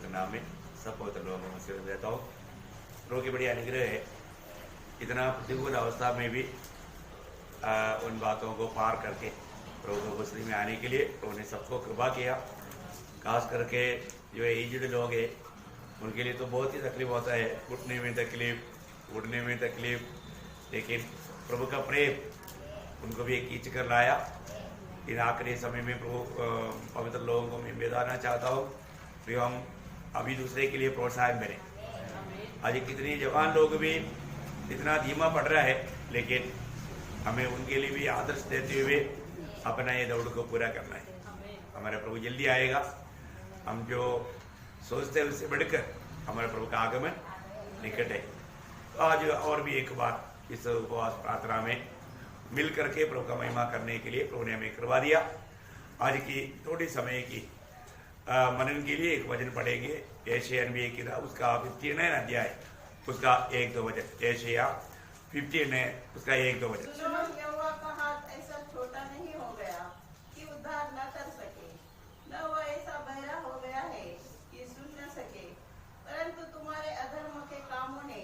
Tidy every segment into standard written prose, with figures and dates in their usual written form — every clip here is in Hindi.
के नाम में सब पवित्र लोगों में से रहता हूँ। प्रभु की बड़ी अनुग्रह है, इतना प्रतिकूल अवस्था में भी उन बातों को पार करके प्रभु को गुस्से में आने के लिए प्रभु ने सबको कृपा किया। खास करके जो एजड लोग हैं उनके लिए तो बहुत ही तकलीफ होता है, उठने में तकलीफ, उड़ने में तकलीफ, लेकिन प्रभु का प्रेम उनको भी एक खींच कर लाया। इन आखिरी समय में प्रभु पवित्र लोगों को मैं बताना चाहता हूँ कि हम अभी दूसरे के लिए प्रोत्साहन करें। आज कितने जवान लोग भी इतना धीमा पड़ रहा है, लेकिन हमें उनके लिए भी आदर्श देते हुए अपना ये दौड़ को पूरा करना है। हमारा प्रभु जल्दी आएगा। हम जो सोचते हैं उससे बढ़कर हमारे प्रभु का आगमन निकट है। तो आज और भी एक बार इस उपवास प्रार्थना में मिल करके प्रभु का महिमा करने के लिए प्रभु ने हमें करवा दिया। आज की थोड़ी समय की मनन के लिए एक वचन पढ़ेंगे, यशायाह 98 की उसका 59 अध्याय उसका 1-2 वचन। यशायाह 59 उसका 1-2 वचन। यहोवा का हाथ ऐसा छोटा नहीं हो गया कि उद्धार न कर सके, न वह ऐसा बहरा हो गया है कि सुन न सके, परंतु तुम्हारे अधर्म के कामों ने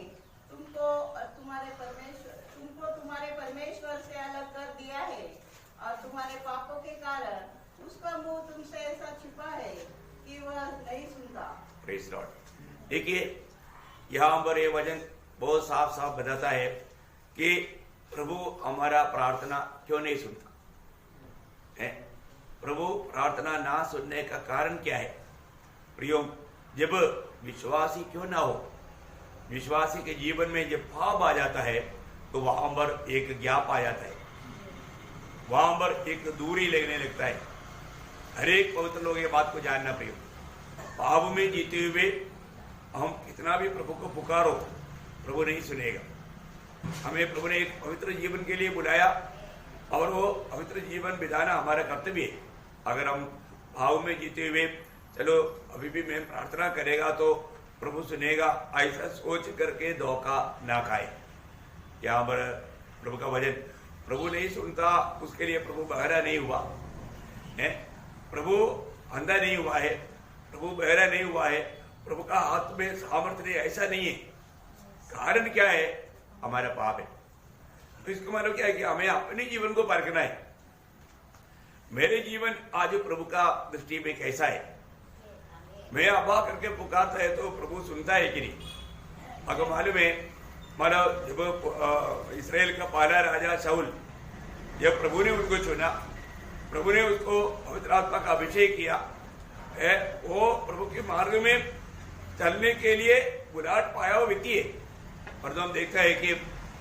तुमको तुम्हारे परमेश्वर से अलग कर दिया है, और तुम्हारे पापों के कारण उसका मुंह तुमसे ऐसा छिपा है कि वह नहीं सुनता। Praise Lord. देखिए यहाँ पर ये वचन बहुत साफ साफ बताता है कि प्रभु हमारा प्रार्थना क्यों नहीं सुनता है। प्रभु प्रार्थना ना सुनने का कारण क्या है? प्रियो, जब विश्वासी क्यों ना हो, विश्वासी के जीवन में जब पाप आ जाता है तो वहां पर एक गैप आ जाता है, वहां पर एक दूरी लगने लगता है। हर एक पवित्र लोग ये बात को जानना प्रियो, पाप में जीते हुए हम कितना भी प्रभु को पुकारो प्रभु नहीं सुनेगा। हमें प्रभु ने एक पवित्र जीवन के लिए बुलाया और वो पवित्र जीवन बिताना हमारा कर्तव्य है। अगर हम भाव में जीते हुए चलो अभी भी मैं प्रार्थना करेगा तो प्रभु सुनेगा, ऐसा सोच करके धोखा ना खाए। यहाँ पर प्रभु का वचन, प्रभु नहीं सुनता उसके लिए प्रभु बहरा नहीं हुआ है, प्रभु अंधा नहीं हुआ है, प्रभु बहरा नहीं हुआ है, प्रभु का हाथ में सामर्थ्य नहीं, ऐसा नहीं है। कारण क्या है? हमारा पाप है। तो इसका मतलब क्या है कि हमें अपने जीवन को परखना है। मेरे जीवन आज प्रभु का दृष्टि में कैसा है? मैं अब्बा करके पुकारता है तो प्रभु सुनता है कि नहीं? अगर मालूम है, मानो जब इस्राएल का पहला राजा शाऊल, जब प्रभु ने उनको चुना, प्रभु ने उसको पवित्र आत्मा का अभिषेक किया है, वो प्रभु के मार्ग में चलने के लिए बुलाहट पाया हुआ व्यक्ति है। पर तो हम देखता है कि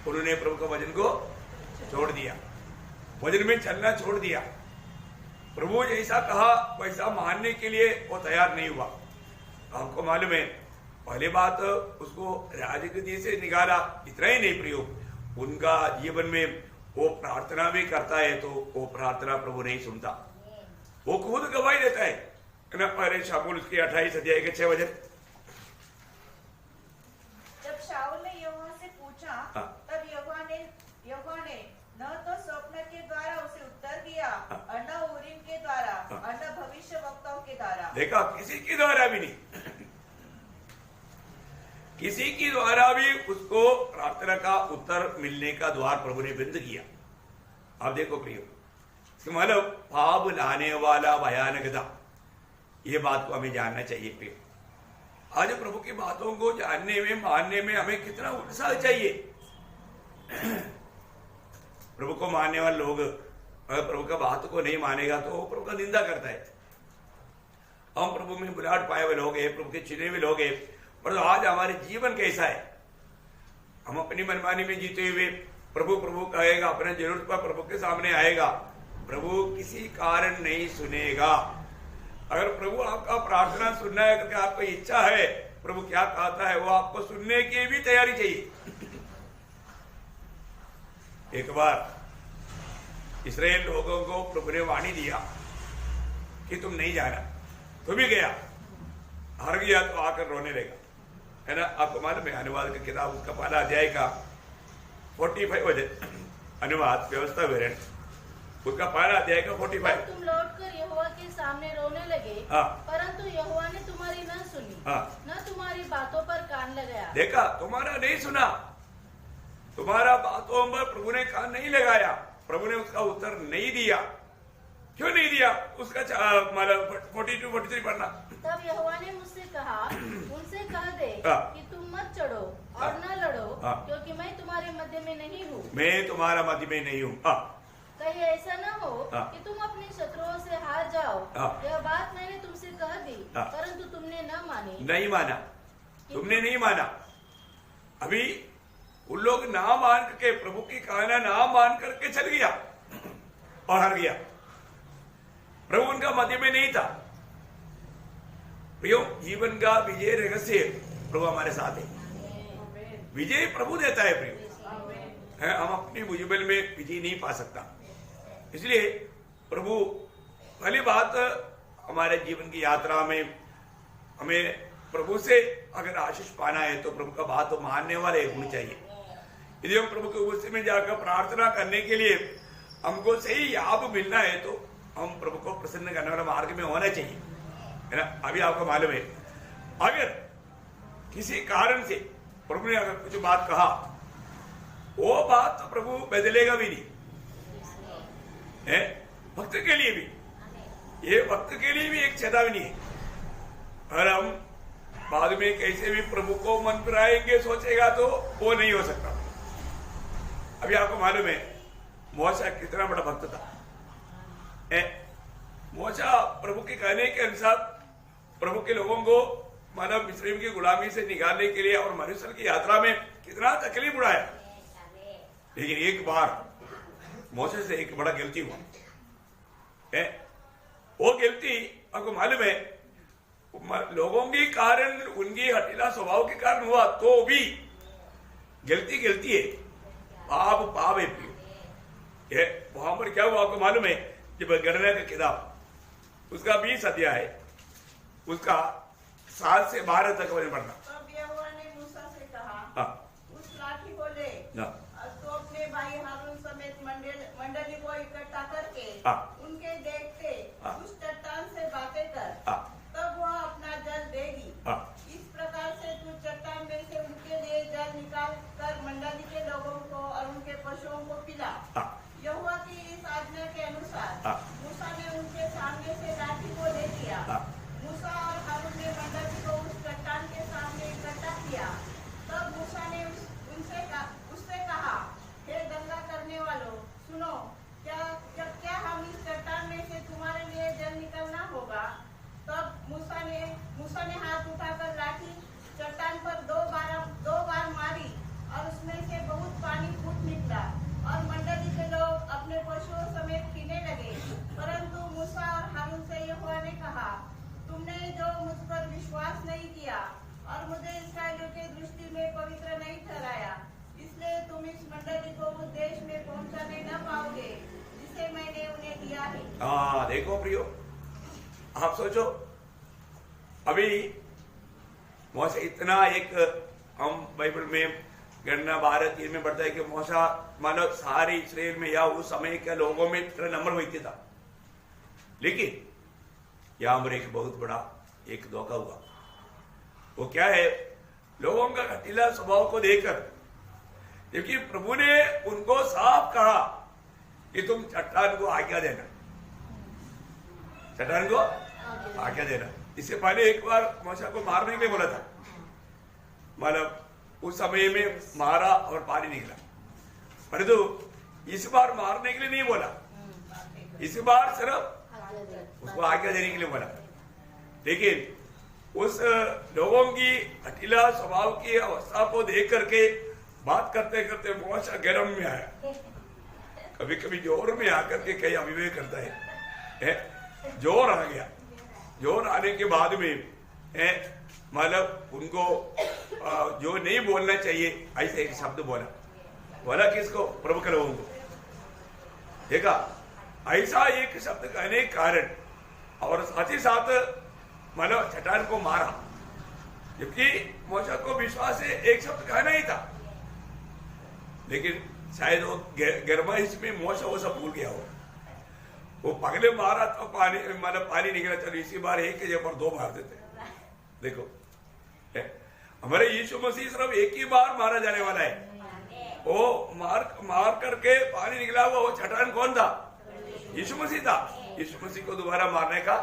उन्होंने प्रभु का वचन को छोड़ दिया, वचन में चलना छोड़ दिया। प्रभु जैसा कहा वैसा मानने के लिए वो तैयार नहीं हुआ। आपको मालूम है, पहली बात उसको राजगद्दी से निकाला, इतना ही नहीं प्रयोग, उनका जीवन में वो प्रार्थना भी करता है तो वो प्रार्थना प्रभु नहीं सुनता। वो खुद गवाही देता है ना। पहले शाऊल उसके 28 अध्याय के 6 वचन। जब शाऊल ने यहोवा से पूछा, तब यहोवा ने न तो स्वप्न के द्वारा उसे उत्तर दिया और न उरीम के द्वारा और न भविष्यवक्ताओं के द्वारा। देखा, किसी के द्वारा भी नहीं, किसी के द्वारा भी उसको प्रार्थना का उत्तर मिलने का द्वार प्रभु ने बंद किया। अब देखो प्रियो, मतलब पाप लाने वाला भयानकता, ये बात को हमें जानना चाहिए प्रियो। आज प्रभु की बातों को जानने में, मानने में हमें कितना उत्साह चाहिए। प्रभु को मानने वाले लोग अगर प्रभु का बात को नहीं मानेगा तो प्रभु का निंदा करता है। हम प्रभु में बुलाहट पाए हुए लोग हैं, प्रभु के चुने हुए लोग हैं, पर आज हमारे जीवन कैसा है? हम अपनी मनमानी में जीते हुए प्रभु प्रभु कहेगा, अपने जरूरत पर प्रभु के सामने आएगा, प्रभु किसी कारण नहीं सुनेगा। अगर प्रभु आपका प्रार्थना सुनना है क्योंकि आपकी इच्छा है, प्रभु क्या कहता है वो आपको सुनने की भी तैयारी चाहिए। एक बार इस्राएल लोगों को प्रभु ने वाणी दिया कि तुम नहीं जाना, तो भी गया, हार गया तो आकर रोने लगा, है ना। आपको मालूम है, अनुवाद की किताब उसका पहला अध्याय का 45 वचन, अनुवाद व्यवस्था विवरण उसका पहला अध्याय का 45। तुम लौटकर यहोवा के सामने रोने लगे, हाँ। परंतु यहोवा ने तुम्हारी न सुनी। न तुम्हारी बातों पर कान लगाया। देखा, तुम्हारा नहीं सुना, तुम्हारा बातों पर प्रभु ने कान नहीं लगाया, प्रभु ने उसका उत्तर नहीं दिया। क्यों नहीं दिया? उसका मतलब 42-43 पढ़ना। तब यहोवा ने मुझसे कहा, उनसे कह दे कि तुम मत चढ़ो और न लड़ो, क्योंकि मैं तुम्हारे मध्य में नहीं हूँ। मैं तुम्हारा मध्य में नहीं हूँ। कहीं ऐसा न हो कि तुम अपने शत्रुओं से हार जाओ। यह बात मैंने तुमसे कह दी, परंतु तुमने न मानी। नहीं माना, तुमने नहीं माना। अभी उन लोग ना मान करके, प्रभु की कहना ना मान करके चल गया और हार गया। प्रभु उनका मध्य में नहीं था। प्रियो, जीवन का विजय रहस्य प्रभु हमारे साथ है। विजय प्रभु देता है प्रियो, है, हम अपनी मुजीबल में विजय नहीं पा सकता। इसलिए प्रभु, पहली बात, हमारे जीवन की यात्रा में हमें प्रभु से अगर आशीष पाना है तो प्रभु का बात तो मानने वाले होने चाहिए। यदि हम प्रभु के उपस्थिति में जाकर प्रार्थना करने के लिए हमको सही लाभ मिलना है तो हम प्रभु को प्रसन्न करने वाला मार्ग में होना चाहिए, है ना। अभी आपको मालूम है, अगर किसी कारण से प्रभु ने अगर कुछ बात कहा, वो बात तो प्रभु बदलेगा भी नहीं, है। भक्त के लिए भी, ये भक्त के लिए भी एक चेतावनी है। अगर हम बाद में कैसे भी प्रभु को मन फिराएंगे सोचेगा तो वो नहीं हो सकता। अभी आपको मालूम है मूसा कितना बड़ा भक्त था। मूसा प्रभु के कहने के अनुसार प्रभु के लोगों को मानव मिस्र की गुलामी से निकालने के लिए और मरुस्थल की यात्रा में कितना तकलीफ उड़ाया, लेकिन एक बार मूसा से एक बड़ा गलती हुआ है। वो गलती आपको मालूम है, लोगों के कारण, उनकी हठीला स्वभाव के कारण हुआ, तो भी गलती गलती है, पाप पाप है। ये वहां पर क्या हुआ आपको मालूम है? जब गणना का किताब उसका 20 अध्याय है, उसका 7 से 12 तक पढ़ना। तब यहोवा ने मूसा से कहा, उस लाठी को ले, तो अपने भाई हारून समेत मंडली को इकट्ठा करके उनके देखते उस चट्टान से बातें कर, तब वह अपना जल देगी। इस प्रकार से तू चट्टान में से उनके लिए जल निकाल कर मंडली के लोगों को और उनके पशुओं को पिला। यहोवा की इस आज्ञा के अनुसार मूसा ने उनके सामने से लाठी को ले लिया। मूसा और हारून ने मंडली को उस चट्टान के सामने इकट्ठा किया। तब मूसा ने उससे कहा, हे दंगा करने वालों, सुनो, क्या हम इस चट्टान में से तुम्हारे लिए जल निकलना होगा? तब मूसा ने हाथ उठाकर लाठी चट्टान पर दो बार मारी और उसमें से बहुत पानी फूट निकला और मंडली के लोग अपने पशुओं समेत पीने लगे। परंतु मूसा और हारून से यहोवा ने कहा, तुमने जो मुझ पर विश्वास नहीं किया और मुझे इस्राएलियों के दृष्टि में पवित्र नहीं ठहराया, इसलिए तुम इस मंडली को उस देश में पहुंचाने न पाओगे जिसे मैंने उन्हें दिया है। देखो प्रियो, आप सोचो, अभी मूसा इतना, एक हम बाइबल में गणना 12:3 में बढ़ता है कि मूसा मानो सारे इस्राएल में या उस समय के लोगों में इतना नंबर व्यक्ति था, लेकिन यहां पर एक बहुत बड़ा एक धोखा हुआ। वो क्या है? लोगों का हठीला स्वभाव को देखकर, क्योंकि प्रभु ने उनको साफ कहा कि तुम चट्टान को आज्ञा देना, चट्टान को आज्ञा देना। इससे पहले एक बार मूसा को मारने के लिए बोला था, मतलब उस समय में मारा और पानी निकला, परंतु इस बार मारने के लिए नहीं बोला, इस बार सिर्फ उसको आज्ञा देने के लिए बोला। लेकिन उस लोगों की हठीला स्वभाव की अवस्था को देख करके बात करते करते मूसा गर्म में आया, कभी कभी जोर में आकर के कई अभिवेक करता है, जोर आ गया। जोर आने के बाद में मतलब उनको जो नहीं बोलना चाहिए ऐसे एक शब्द बोला किसको? प्रभु के लोगों को। देखा, ऐसा एक शब्द कहने के कारण और साथ ही साथ मतलब चट्टान को मारा, जबकि मूसा को विश्वास से एक शब्द कहना ही था, लेकिन शायद वो गर्माइश में मूसा वो सब भूल गया हो। वो पगले मारा तो पानी मतलब पानी निकला, चलो इसी बार एक के जगह पर 2 मार देते। देखो हमारे यीशु मसीह सिर्फ एक ही बार मारा जाने वाला है। वो मार करके पानी निकला हुआ, वो चट्टान कौन था? यीशु मसीह था। यीशु मसीह को दोबारा मारने का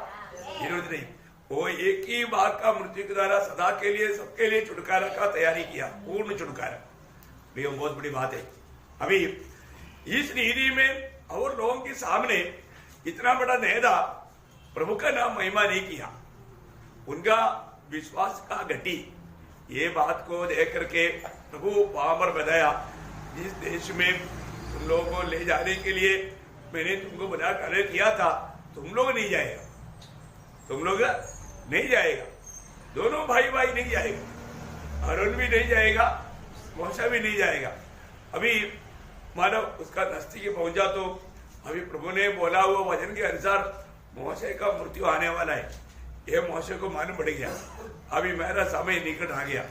जरूरत नहीं। वो एक ही बार का मृत्यु के द्वारा सदा के लिए सबके लिए छुटकारा का तैयारी किया, पूर्ण छुटकारा। ये बहुत बड़ी बात है। अभी इस रीति में और लोगों के सामने इतना बड़ा नेता प्रभु का नाम महिमा नहीं किया, उनका विश्वास का घटी। ये बात को देख करके प्रभु वहां पर बताया, जिस देश में तुम लोगों को ले जाने के लिए मैंने तुमको बना कार्य किया था, तुम लोग नहीं जाएगा, तुम लोग नहीं जाएगा, दोनों भाई नहीं जाएगा, अरुण भी नहीं जाएगा, मोशा भी नहीं जाएगा। अभी मानव उसका नजदीक पहुंचा तो अभी प्रभु ने बोला हुआ वचन के अनुसार मोशे का मृत्यु आने वाला है। ये मोशे को मालूम पड़ गया, अभी मेरा समय निकट आ गया।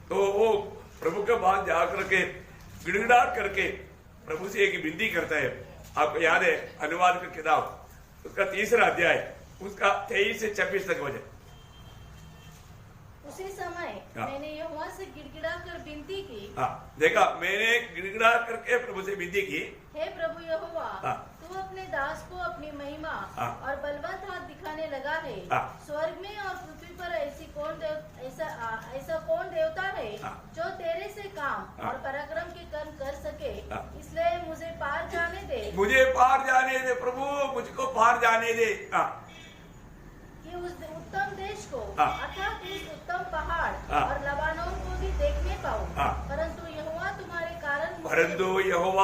तो वो प्रभु के पास जाकर के गिड़गिड़ाहट करके प्रभु से एक विनती करता है। आपको याद है अनुवाद का किताब उसका 3रा अध्याय उसका 23 से 26 तक वचन। उसी समय मैंने यहोवा से गिड़गिड़ा कर विनती की। देखा, मैंने गिड़गिड़ा करके प्रभु से विनती की, हे प्रभु यहोवा, तू अपने दास को अपनी महिमा और बलवंत हाथ दिखाने लगा है। स्वर्ग में और पृथ्वी पर ऐसा कौन देवता है जो तेरे से काम और पराक्रम के कर्म कर सके। इसलिए मुझे पार जाने दे, मुझे पार जाने दे प्रभु, मुझको पार जाने दे कि उस उत्तम देश को अर्थात उस उत्तम पहाड़ और लबानोन को भी देखने पाऊं। परंतु यहोवा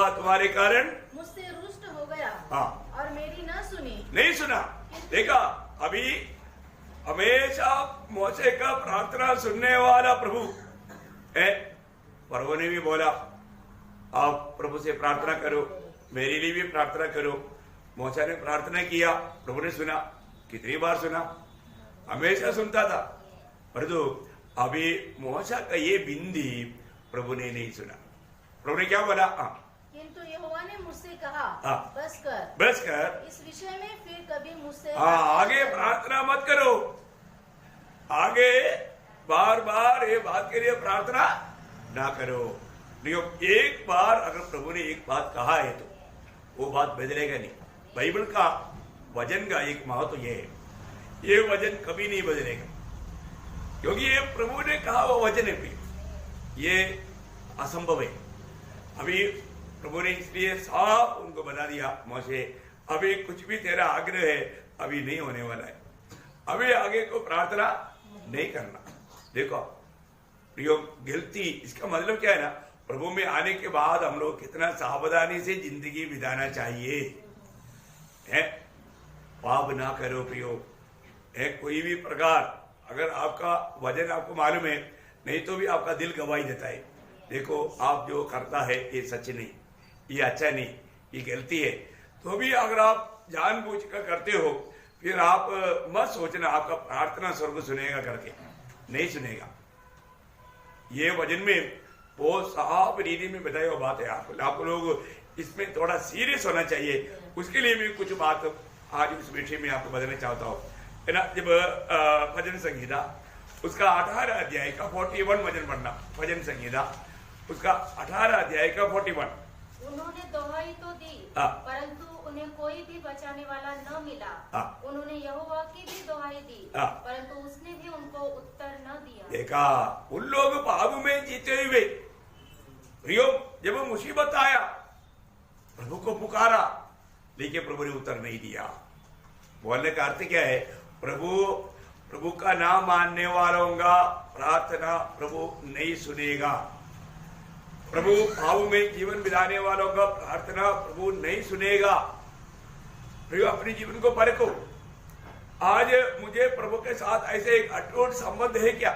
तुम्हारे कारण मुझसे रुष्ट हो गया और मेरी न सुनी। नहीं सुना। देखा, अभी हमेशा मोशे का प्रार्थना सुनने वाला प्रभु है। प्रभु ने भी बोला आप प्रभु से प्रार्थना करो, मेरे लिए भी प्रार्थना करो। मोशे ने प्रार्थना किया, प्रभु ने सुना। कितनी बार सुना? हमेशा सुनता था। परंतु अभी मोशे का ये बिंदी प्रभु ने नहीं सुना। प्रभु ने क्या बोला? किंतु यहोवा ने मुझसे कहा बस कर, इस विषय में फिर कभी मुझसे आगे प्रार्थना मत करो। आगे बार बार ये बात के लिए प्रार्थना ना करो। एक बार अगर प्रभु ने एक बात कहा है तो वो बात बदलेगा नहीं। बाइबल का वचन का एक महत्व तो ये है, ये वचन कभी नहीं बदलेगा, क्योंकि ये प्रभु ने कहा वो वचन है, ये असंभव है। अभी प्रभु ने इसलिए साफ उनको बता दिया, मोशे अभी कुछ भी तेरा आग्रह है अभी नहीं होने वाला है, अभी आगे को प्रार्थना नहीं करना। देखो प्रियो, गलती इसका मतलब क्या है ना, प्रभु में आने के बाद हम लोग कितना सावधानी से जिंदगी बिताना चाहिए है। पाप ना करो प्रियो, है कोई भी प्रकार। अगर आपका वजन आपको मालूम है, नहीं तो भी आपका दिल गवाही देता है, देखो आप जो करता है ये सच नहीं, ये अच्छा नहीं, ये गलती है। तो भी अगर आप जानबूझ कर करते हो, फिर आप मत सोचना आपका प्रार्थना स्वर्ग सुनेगा करके, नहीं सुनेगा। ये वचन में बहुत साफ रीति में बताई हुई बात है। आप लोग इसमें थोड़ा सीरियस होना चाहिए। उसके लिए मैं कुछ बात आज उस विषय में आपको बताना चाहता हूँ, है ना। जब भजन संगीता उसका 18 अध्याय का 41 वचन पढ़ना, भजन संगीता उसका 18 अध्याय का 41। उन्होंने दोहाई तो दी, परंतु उन्हें कोई भी बचाने वाला न मिला। उन्होंने यहोवा की भी दोहाई दी, परंतु उसने भी उनको उत्तर न दिया। देखा, उन लोग पाप में जीते हुए प्रियो, जब मुसीबत आया प्रभु को पुकारा, लेकिन प्रभु ने उत्तर नहीं दिया। बोलने का अर्थ क्या है? प्रभु का नाम मानने वालों का प्रार्थना प्रभु नहीं सुनेगा। प्रभु भाव में जीवन बिताने वालों का प्रार्थना प्रभु नहीं सुनेगा। प्रभु अपने जीवन को परखो। आज मुझे प्रभु के साथ ऐसे एक अटूट संबंध है क्या?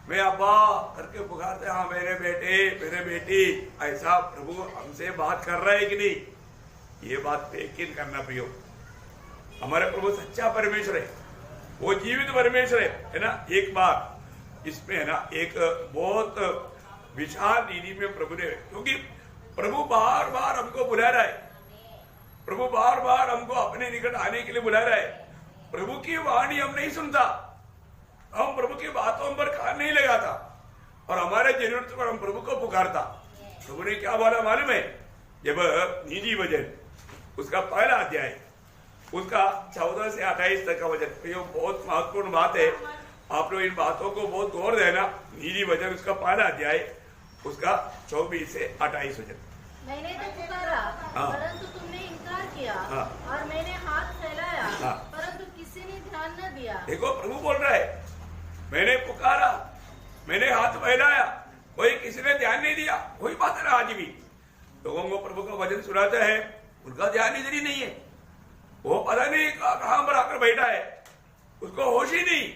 मैं अब्बा करके पुकारते, हाँ मेरे बेटे मेरे बेटी, ऐसा प्रभु हमसे बात कर रहा है कि नहीं? ये बात पे यकीन करना प्रियो। हमारे प्रभु सच्चा परमेश्वर है, वो जीवित परमेश्वर है ना। एक बार इसमें है ना एक बहुत विशाल रीति में प्रभु ने, क्योंकि प्रभु बार बार हमको बुला रहा है, प्रभु बार बार हमको अपने निकट आने के लिए बुला रहा है। प्रभु की वाणी हम नहीं सुनता, हम प्रभु की बातों पर कान नहीं लगाता और हमारे जरूरत पर हम प्रभु को पुकारता। प्रभु ने क्या बोला मालूम है? जब निजी वजन उसका पहला अध्याय उसका 14 से 28 तक का वचन, ये बहुत महत्वपूर्ण बात है। आप लोग इन बातों को बहुत गौर देना। निजी वचन उसका पहला अध्याय उसका 24 से 28 वचन। मैंने तो पुकारा परंतु तुमने इनकार किया और मैंने हाथ फैलाया परंतु किसी ने ध्यान न दिया। देखो प्रभु बोल रहा है, मैंने पुकारा, मैंने हाथ फैलाया, कोई किसी ने ध्यान नहीं दिया। कोई बात है ना, आज भी लोगों को प्रभु का वचन सुनाता है, उनका ध्यान इधर ही नहीं है। वो पता नहीं कहां पर आकर बैठा है, उसको होश ही नहीं।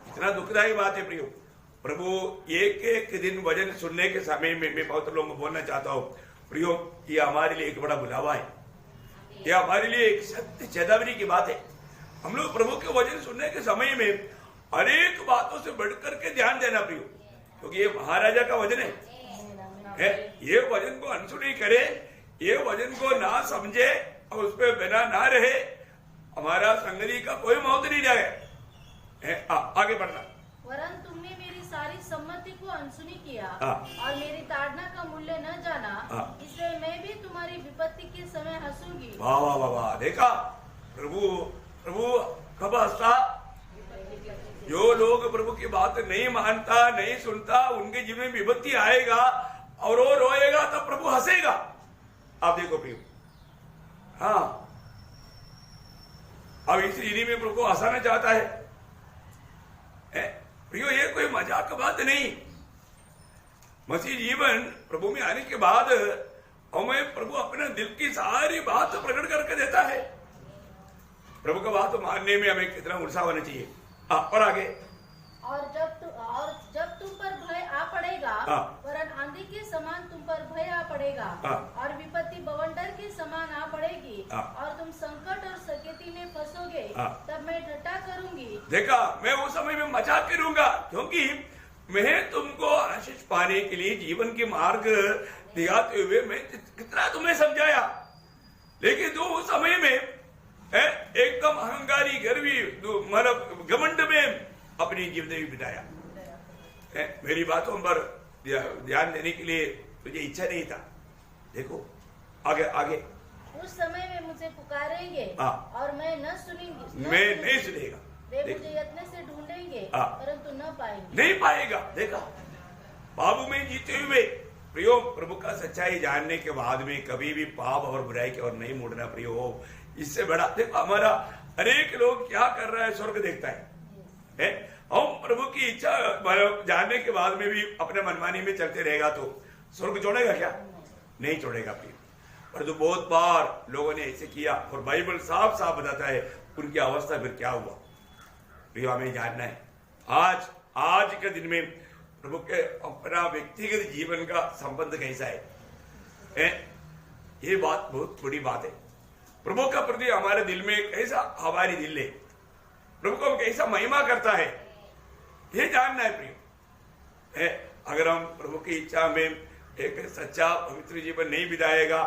इतना दुखदायी बात है प्रियो। प्रभु एक एक दिन वचन सुनने के समय में मैं बहुत लोगों को बोलना चाहता हूँ प्रियो, ये हमारे लिए एक बड़ा बुलावा है, ये हमारे लिए एक सत्य चेतावनी की बात है। हम लोग प्रभु के वचन सुनने के समय में अनेक बातों से बढ़कर के ध्यान देना प्रियो, क्योंकि ये महाराजा का वचन है। ये वचन को अनसुनी करे, ये वचन को ना समझे और उस पर बिना ना रहे, हमारा संगति का कोई मौत नहीं जाए। आगे बढ़ना। वरन तुमने मेरी सारी सम्मति को अनसुनी किया और मेरी ताड़ना का मूल्य न जाना, इसलिए मैं भी तुम्हारी विपत्ति के समय हंसूंगी। वाह वाह वाह वाह, देखा प्रभु कब हंसता? जो लोग प्रभु की बात नहीं मानता, नहीं सुनता, उनके जीवन में विपत्ति आएगा और वो रोएगा तो प्रभु हंसेगा। आप देखो प्रियो, हाँ, अब इस रीति में प्रभु को हंसाना चाहता है प्रियो। ये कोई मजाक का बात नहीं। मसीह जीवन प्रभु में आने के बाद हमें प्रभु अपने दिल की सारी बात प्रकट करके देता है। प्रभु का बात मानने में हमें कितना उत्साह होना चाहिए। और आगे, और जब तुम पर भय आ पड़ेगा, वरन आंधी के समान तुम पर भय आ पड़ेगा और विपत्ति बवंडर के समान आ पड़ेगी और तुम संकट और सकेती में फंसोगे, तब मैं ठट्ठा करूंगी। देखा, मैं उस समय में मजाक करूंगा, क्योंकि मैं तुमको आशीष पाने के लिए जीवन के मार्ग दिखाते हुए मैं कितना तुम्हें समझाया, लेकिन तो उस समय में एकदम अहंकारी, गर्वी, मतलब घमंड में अपनी जिंदगी बिताया। मेरी बातों पर ध्यान देने के लिए तुझे इच्छा नहीं था। देखो आगे आगे, उस समय में मुझे पुकारेंगे और मैं न सुनेंगे, मैं नहीं सुनेगा। वे मुझे यत्न से ढूंढेंगे परंतु न पाएंगे, नहीं पाएगा। देखा, बाबू में जीते हुए प्रियो, प्रभु का सच्चाई जानने के बाद में कभी भी पाप और बुराई की ओर नहीं मुड़ना प्रियो। इससे बड़ा देखो, हमारा अनेक लोग क्या कर रहा है, स्वर्ग देखता है। हम प्रभु की इच्छा जानने के बाद में भी अपने मनमानी में चलते रहेगा तो स्वर्ग छोड़ेगा क्या? नहीं छोड़ेगा प्रिय। परंतु बहुत बार लोगों ने ऐसे किया और बाइबल साफ साफ बताता है उनकी अवस्था फिर क्या हुआ। प्रिय, हमें जानना है आज के दिन में प्रभु के अपना व्यक्तिगत जीवन का संबंध कैसा है। ये बात बहुत बड़ी बात है। प्रभु का प्रति हमारे दिल में कैसा आभारी दिल है, प्रभु को हम कैसा महिमा करता है, ये जानना है प्रिय। अगर हम प्रभु की इच्छा में एक सच्चा पवित्र जीवन नहीं बिताएगा,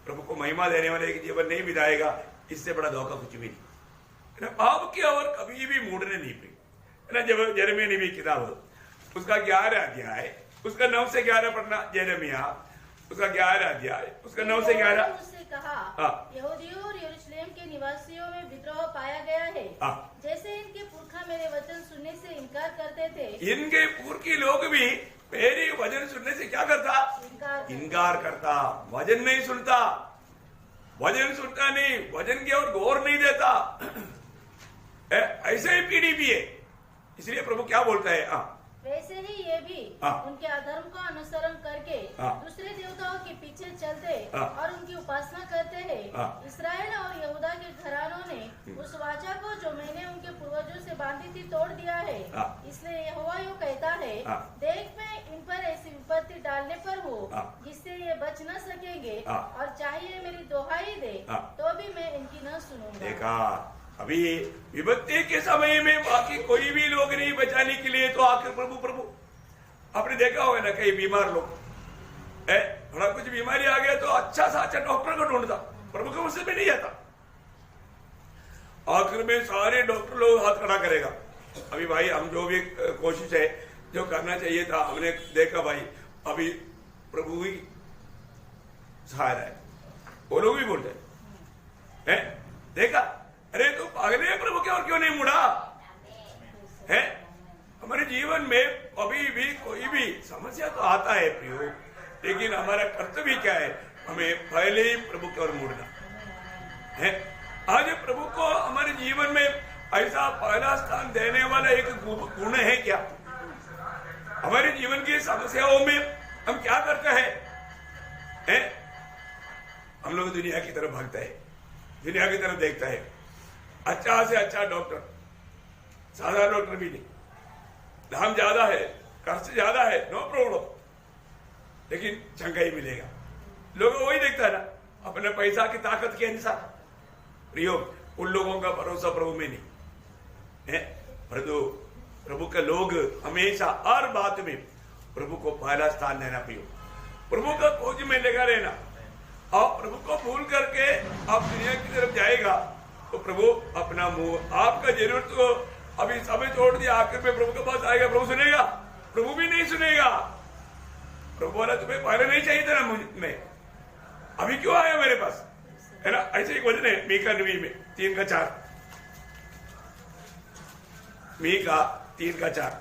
प्रभु को महिमा देने वाले एक जीवन नहीं बिताएगा, इससे बड़ा धोखा कुछ भी नहीं। पाप की ओर कभी भी मुड़ने नहीं प्रिय। जब यिर्मयाह नबी की किताब उसका 11 अध्याय उसका 9 से 11 पढ़ना। यिर्मयाह उसका 11 अध्याय उसका 9 से 11 कहा, यहूदियों और यरूशलेम के निवासियों में विद्रोह पाया गया है। जैसे इनके पुरखा मेरे वचन सुनने से इनकार करते थे, इनके पुरखी लोग भी मेरे वचन सुनने से क्या करता? इनकार करता। वचन नहीं सुनता, वचन सुनता नहीं, वचन की ओर गौर नहीं देता। ऐसे ही पीढ़ी भी है। इसलिए प्रभु क्या बोलता है, वैसे ही ये भी उनके अधर्म का अनुसरण करके दूसरे देवताओं के पीछे चलते और उनकी उपासना करते हैं। इस्राएल और यहूदा के घरानों ने उस वाचा को जो मैंने उनके पूर्वजों से बांधी थी तोड़ दिया है। इसलिए यहोवा यूं कहता है, देख मैं इन पर ऐसी विपत्ति डालने पर हूँ जिससे ये बच न सकेंगे, और चाहिए मेरी दोहाई दे तो भी मैं इनकी न सुनूंगा। अभी विपत्ति के समय में बाकी कोई भी लोग नहीं बचाने के लिए, तो आखिर प्रभु आपने देखा होगा ना, कई बीमार लोग थोड़ा कुछ बीमारी आ गया तो अच्छा सा अच्छा डॉक्टर को ढूंढता, प्रभु के मुझसे भी नहीं आता। आखिर में सारे डॉक्टर लोग हाथ खड़ा करेगा। अभी भाई हम जो भी कोशिश है जो करना चाहिए था हमने देखा भाई अभी प्रभु ही सहारा है, वो लोग भी बोलते हैं देखा अरे तो पागल है प्रभु के और क्यों नहीं मुड़ा है। हमारे जीवन में अभी भी कोई भी समस्या तो आता है प्रियो, लेकिन हमारा कर्तव्य क्या है, हमें पहले ही प्रभु की ओर मुड़ना है। आज प्रभु को हमारे जीवन में ऐसा पहला स्थान देने वाला एक गुण है क्या? हमारे जीवन की समस्याओं में हम क्या करते हैं? हम लोग दुनिया की तरफ भागता है, दुनिया की तरफ देखता है, अच्छा से अच्छा डॉक्टर, साधारण डॉक्टर भी नहीं, दाम ज्यादा है, खर्च ज्यादा है, नो प्रॉब्लम, लेकिन चंगा ही मिलेगा। लोगों वही देखता है ना, अपने पैसा की ताकत के अनुसार। प्रयोग उन लोगों का भरोसा प्रभु में नहीं है। प्रभु के लोग हमेशा हर बात में प्रभु को पहला स्थान देना, प्रयोग प्रभु का खोज में लगा रहना। और प्रभु को भूल करके आप दुनिया की तरफ जाएगा तो प्रभु अपना मुंह आपका जरूरत को अभी समय छोड़ दिया, आखिर में प्रभु के पास आएगा, प्रभु सुनेगा? प्रभु भी नहीं सुनेगा। प्रभु बोला तुम्हें पहले नहीं चाहिए था ना मैं, अभी क्यों आया मेरे पास, है ना? ऐसे एक वचन है मीका नबी में 3:4, मीका 3:4।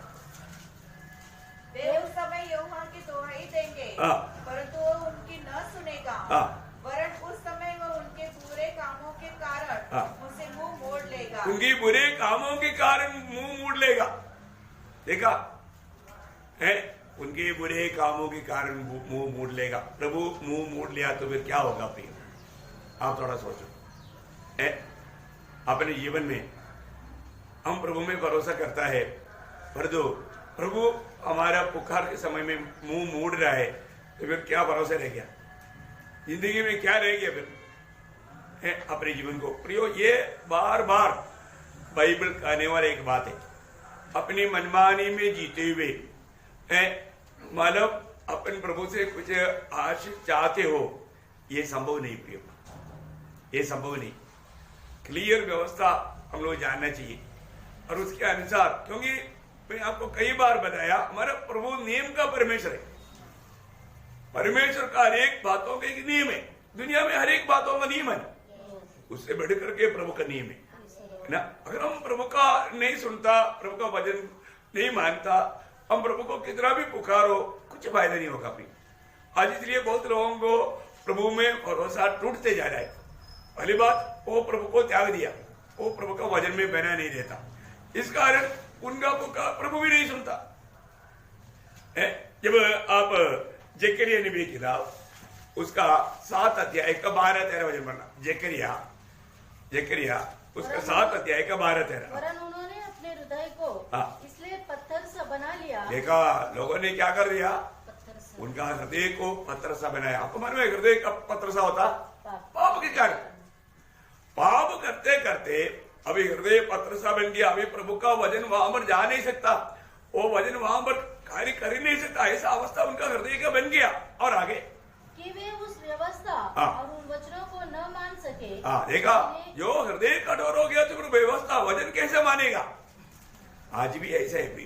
वे उस समय यहोवा की दुहाई देंगे परंतु वो उनकी न सुनेगा, वरन उस समय वो उनके बुरे कामों के कारण उनसे मुंह मोड़ लेगा। उनकी बुरे कामों के कारण मुंह मोड़ लेगा। देखा है, उनके बुरे कामों के कारण मुंह मोड़ लेगा। प्रभु मुंह मोड़ लिया तो फिर क्या होगा प्रिय? आप थोड़ा सोचो। अपने जीवन में हम प्रभु में भरोसा करता है, पर दो प्रभु हमारा पुकार के समय में मुंह मोड़ रहा है तो फिर क्या भरोसा रह गया? जिंदगी में क्या रह गया फिर? अपने जीवन को प्रियो, ये बार बार बाइबल कहने वाला एक बात है। अपनी मनमानी में जीते हुए मतलब अपन प्रभु से कुछ आशीष चाहते हो, ये संभव नहीं प्रियो, ये संभव नहीं। क्लियर व्यवस्था हम लोग जानना चाहिए और उसके अनुसार, क्योंकि मैं आपको कई बार बताया हमारा प्रभु नियम का परमेश्वर है। परमेश्वर का हर एक बातों का एक नियम है। दुनिया में हर एक बातों का नियम है, उससे बढ़ करके प्रभु का नियम है ना। अगर हम प्रभु का नहीं सुनता, प्रभु का वचन नहीं मानता, हम प्रभु को कितना भी पुकारो कुछ फायदा नहीं होगा अपनी। आज इसलिए बहुत लोगों को प्रभु में भरोसा टूटते जा रहा है। पहली बात, वो प्रभु को त्याग दिया, वो प्रभु का वचन में बना नहीं रहता, इस कारण उनका पुकार प्रभु भी नहीं सुनता। जब आप जकरिया नबी की किताब उसका 7 अध्याय का 12-13 वचन पढ़ना, जकरिया उसका 7 अध्याय का 12-13। वरन उन्होंने अपने हृदय को इसलिए पत्थर सा बना लिया। देखा लोगों ने क्या कर दिया? उनका हृदय को पत्थर सा बनाया। आपको मालूम है हृदय का पत्थर सा होता पाप के कारण। पाप करते करते अभी हृदय पत्थर सा बन गया। अभी प्रभु का वचन वहां पर जा नहीं सकता, वो वचन वहां पर कार्य कर ही नहीं सकता। ऐसा अवस्था उनका हृदय का बन गया। और आगे कि वे उस व्यवस्था और उन वचनों को न मान सके। देखा, जो हृदय कठोर हो गया तो फिर व्यवस्था वचन कैसे मानेगा? आज भी ऐसा है भी,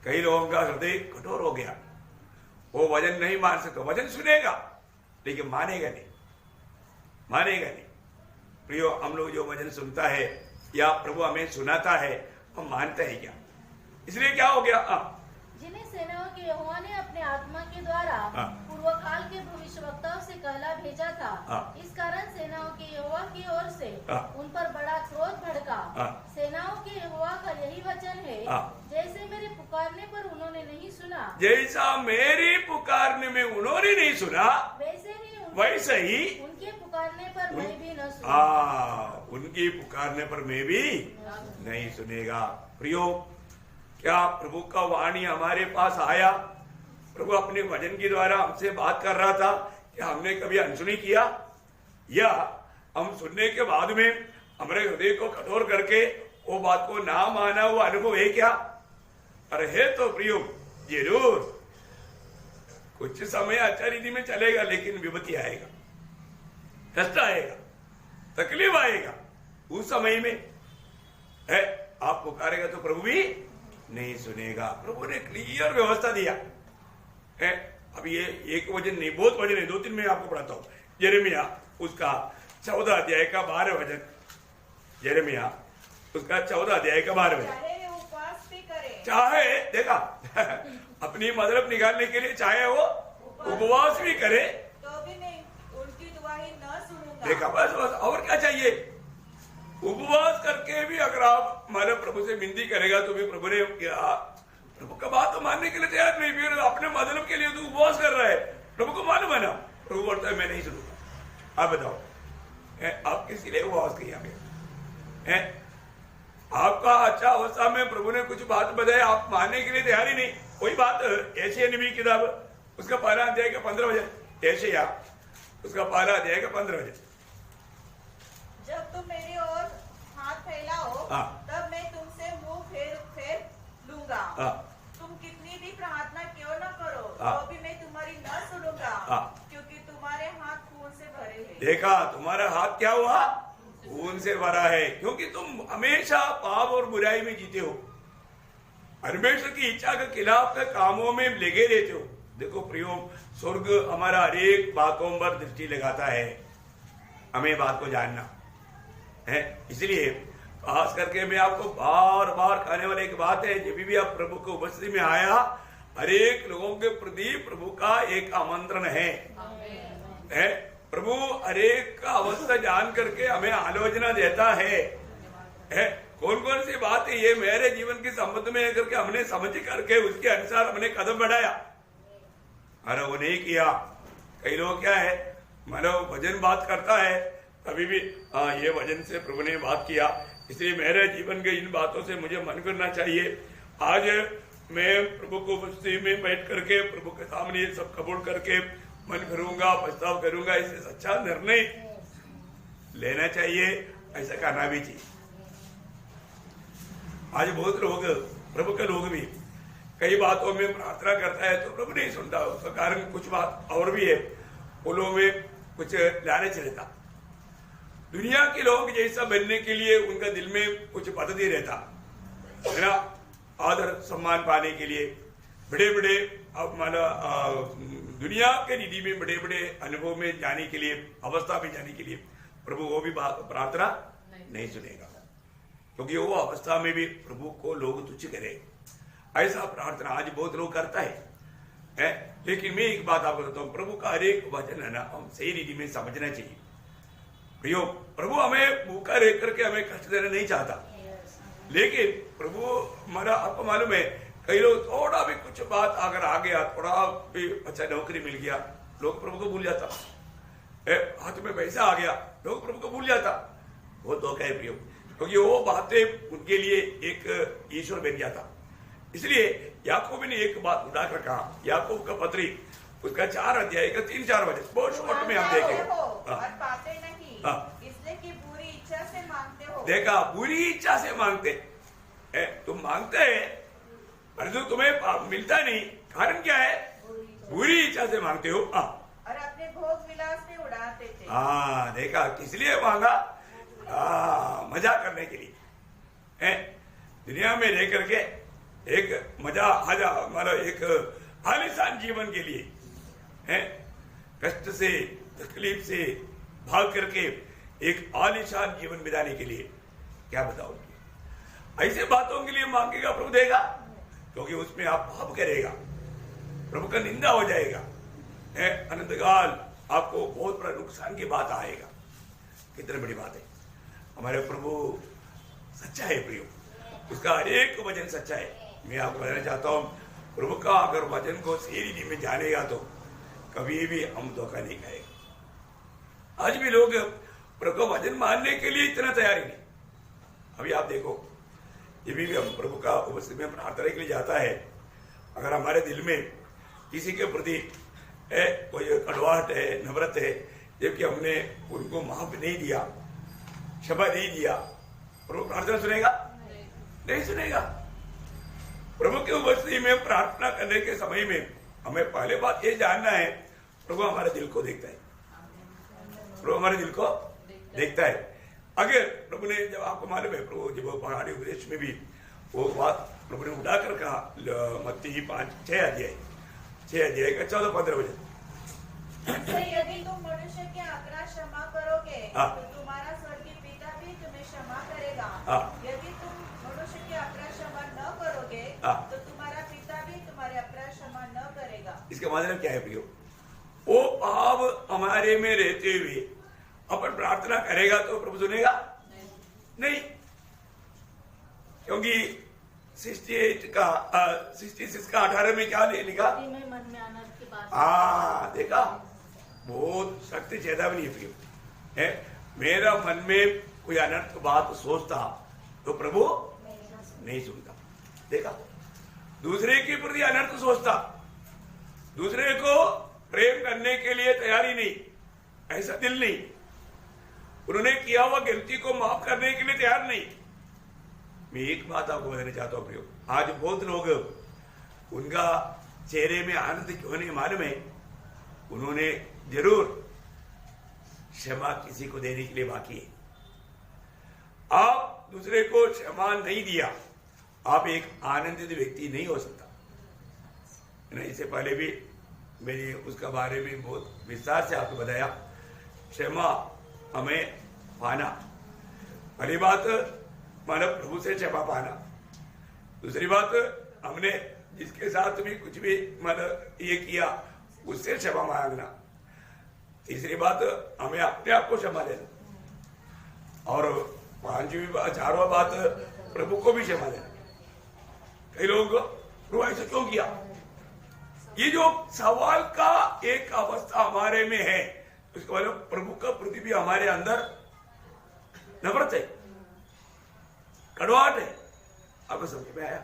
कई लोगों का हृदय कठोर हो गया, वो वचन नहीं मान सकता। वचन सुनेगा लेकिन मानेगा नहीं, मानेगा नहीं। प्रियो, हम लोग जो वचन सुनता है या प्रभु हमें सुनाता है, हम मानते हैं क्या? इसलिए क्या हो गया? जिन्हें सेनाओं के यहोवा ने अपने आत्मा के द्वारा पूर्व काल के भविष्यवक्ताओं से कहला भेजा था, इस कारण सेनाओं के यहोवा की ओर से उन पर बड़ा क्रोध भड़का। सेनाओं के यहोवा का यही वचन है, जैसे मेरे पुकारने पर उन्होंने नहीं सुना, जैसा मेरी पुकारने में उन्होंने नहीं सुना, वैसे ही उनके पुकारने पर मैं भी न सुनूंगा। उनकी पुकारने पर मैं भी नहीं सुनेगा। प्रियो, क्या प्रभु का वाणी हमारे पास आया? प्रभु अपने वचन के द्वारा हमसे बात कर रहा था, क्या हमने कभी अनसुनी किया? या हम सुनने के बाद में हमारे हृदय को कठोर करके वो बात को ना माना हुआ अनुभव है क्या? अरे है तो प्रियो, जरूर कुछ समय अच्छा रीति में चलेगा, लेकिन विपत्ति आएगा, कष्ट आएगा, तकलीफ आएगा। उस समय में है आप पुकारेगा तो प्रभु भी नहीं सुनेगा। प्रभु ने क्लियर व्यवस्था दिया है। अब ये एक वचन नहीं, बहुत वचन है, 2-3 मैं आपको पढ़ाता हूँ। यिर्मयाह उसका 14 अध्याय का 12 वचन, यिर्मयाह उसका 14 अध्याय का 12 वचन। चाहे उपवास भी करे, चाहे देखा अपनी मतलब निकालने के लिए चाहे वो उपवास भी करे तो भी मैं उनकी दुआई न सुनूंगा। देखा, बस और क्या चाहिए। उपवास करके भी अगर आप हमारे प्रभु से विनती करेगा तो भी प्रभु ने क्या, प्रभु का बात तो मानने के लिए तैयार नहीं, फिर अपने मतलब के लिए तो उपवास कर रहा है। प्रभु को मालूम है ना, प्रभु बोलता है मैं नहीं सुनूंगा। आप बताओ आप किसी लिए उपवास किया है? आपका अच्छा अवस्था में प्रभु ने कुछ बात बताई, आप मानने के लिए तैयार ही नहीं। कोई बात एशिया नबी किताब उसका 12 अध्याय का 15 वचन, एशिया उसका 12 अध्याय का 15 वचन। जब तुम मेरी ओर हाथ फैलाओ तब मैं तुमसे मुंह फेर लूंगा। तुम कितनी भी प्रार्थना क्यों न करो तो भी मैं तुम्हारी न सुनूंगा, क्योंकि तुम्हारे हाथ खून से भरे हैं। देखा, तुम्हारा हाथ क्या हुआ? खून से भरा है, क्योंकि तुम हमेशा पाप और बुराई में जीते हो, परमेश्वर की इच्छा के खिलाफ के कामों में लगे रहते हो। देखो प्रियो, स्वर्ग हमारा हर एक बातों पर दृष्टि लगाता है, हमें बात को जानना है। इसलिए खास करके मैं आपको बार बार कहने वाली एक बात है, जब भी आप प्रभु को उपस्थिति में आया, हर एक लोगों के प्रति प्रभु का एक आमंत्रण है। प्रभु हर एक का अवस्था जान करके हमें आलोचना देता है। कौन कौन सी बात है ये मेरे जीवन के संबंध में करके हमने समझ करके उसके अनुसार हमने कदम बढ़ाया, अरे वो नहीं किया। कई लोग क्या है, मानो वचन बात करता है अभी भी, ये वचन से प्रभु ने बात किया, इसलिए मेरे जीवन के इन बातों से मुझे मन करना चाहिए। आज मैं प्रभु को उपस्थिति में बैठ करके प्रभु के सामने ये सब कबूल करके मन करूंगा, पछताव करूंगा, इससे सच्चा निर्णय लेना चाहिए, ऐसा करना भी चाहिए। आज बहुत लोग, प्रभु के लोग भी कई बातों में प्रार्थना करता है तो प्रभु नहीं सुनता। उसका कारण कुछ बात और भी है, उन में कुछ लालच रहता, दुनिया के लोग जैसा बनने के लिए उनका दिल में कुछ पद्धति रहता है ना, आदर सम्मान पाने के लिए, बड़े बड़े माना दुनिया के निधि में बड़े बड़े अनुभव में जाने के लिए, अवस्था में जाने के लिए प्रभु वो भी प्रार्थना नहीं सुनेगा, क्योंकि वो अवस्था में भी प्रभु को लोग तुच्छ करे। ऐसा प्रार्थना आज बहुत लोग करता है। लेकिन मैं एक बात आपको बताता हूँ, प्रभु का हर एक वचन है ना हम सही रीति में समझना चाहिए। प्रियो, प्रभु हमें भूखा रह करके हमें कष्ट देना नहीं चाहता, लेकिन प्रभु हमारा, आपको मालूम है कई लोग थोड़ा भी कुछ बात अगर आ गया, थोड़ा भी अच्छा नौकरी मिल गया, लोग प्रभु को भूल जाता, हाथ में पैसा आ गया, लोग प्रभु को भूल जाता। वो धोखा है प्रियो, क्योंकि वो बातें उनके लिए एक ईश्वर बन जाता। इसलिए याकूब ने एक बात उठाकर कहा, याकूब का पत्री उसका 4 अध्याय का 3-4 वचन, बहुत शॉर्ट में हम देखेंगे। इसलिए कि बुरी इच्छा से मांगते हो। देखा, बुरी इच्छा से मांगते, तुम मांगते है परंतु तुम्हें मिलता नहीं, कारण क्या है? बुरी इच्छा से मांगते हो और अपने भोग विलास में उड़ाते थे। देखा, किस लिए मांगा? मजा करने के लिए, दुनिया में रह करके एक मजा हमारा एक आलिशान जीवन के लिए, कष्ट से तकलीफ से भाग करके एक आलिशान जीवन बिताने के लिए, क्या बताओगे? ऐसे बातों के लिए मांगेगा प्रभु देगा, क्योंकि उसमें आप पाप करेगा, प्रभु का निंदा हो जाएगा, अनंतकाल आपको बहुत बड़ा नुकसान की बात आएगा। कितनी बड़ी बात है, हमारे प्रभु सच्चा है प्रियो, उसका हर एक वचन सच्चा है। मैं आपको बताना चाहता हूँ, प्रभु का अगर वचन को सही रीति में जानेगा तो कभी भी हम धोखा नहीं खाएगा। आज भी लोग प्रभु का वचन मानने के लिए इतना तैयार ही नहीं। अभी आप देखो, ये भी हम प्रभु का उपस्थिति में प्रार्थना के लिए जाता है, अगर हमारे दिल में किसी के प्रति कोई कड़वाहट है, नफरत है, जबकि हमने उनको माफ नहीं दिया, क्षमा नहीं दिया, प्रभु प्रार्थना सुनेगा? नहीं सुनेगा। प्रभु की उपस्थिति में प्रार्थना करने के समय में हमें पहले बात ये जानना है, प्रभु हमारे दिल को देखता है, प्रभु हमारे दिल को देखता है। अगर प्रभु ने, जब आपको मालूम है प्रभु जब पहाड़ी उपदेश में भी वो बात प्रभु ने उठाकर कहा, मत्ती 5-6 अध्याय का 14-15 वचन। यदि तुम मनुष्य के अपराध क्षमा करोगे तो तुम्हारा स्वर्गीय पिता भी तुम्हें क्षमा करेगा। यदि तुम मनुष्य के अपराध क्षमा न करोगे तो तुम्हारा पिता भी तुम्हारे अपराध क्षमा न करेगा। इसका मतलब क्या है प्रियो? वो पाप हमारे में रहते हुए अपन प्रार्थना करेगा तो प्रभु सुनेगा नहीं, क्योंकि 66 का 18 में क्या लिखा? मन में अनर्थ की बात। देखा, बहुत शक्ति चेतावनी है। मेरा मन में कोई अनर्थ बात सोचता तो प्रभु नहीं सुनता। देखा, दूसरे के प्रति अनर्थ सोचता, दूसरे को प्रेम करने के लिए तैयारी नहीं, ऐसा दिल नहीं, उन्होंने किया हुआ गलती को माफ करने के लिए तैयार नहीं। मैं एक बात आपको बताना चाहता हूं प्रियो, आज बहुत लोग, उनका चेहरे में आनंद क्यों नहीं मालूम है, उन्होंने जरूर क्षमा किसी को देने के लिए बाकी है। आप दूसरे को क्षमा नहीं दिया, आप एक आनंदित व्यक्ति नहीं हो सकता। इससे पहले भी मैंने उसका बारे में बहुत विस्तार से आपको बताया। क्षमा हमें पाना, पहली बात मानव प्रभु से क्षमा पाना, दूसरी बात हमने जिसके साथ भी कुछ भी मतलब ये किया उससे क्षमा मांगना, तीसरी बात हमें अपने आप को क्षमा देना, और चारवा बात प्रभु को भी क्षमा देना। कई लोग प्रभु ऐसा क्यों किया, ये जो सवाल का एक अवस्था हमारे में है, उसके बाद प्रभु का प्रति भी हमारे अंदर नफरत है, कड़वाहट है। आपको समझ में आया?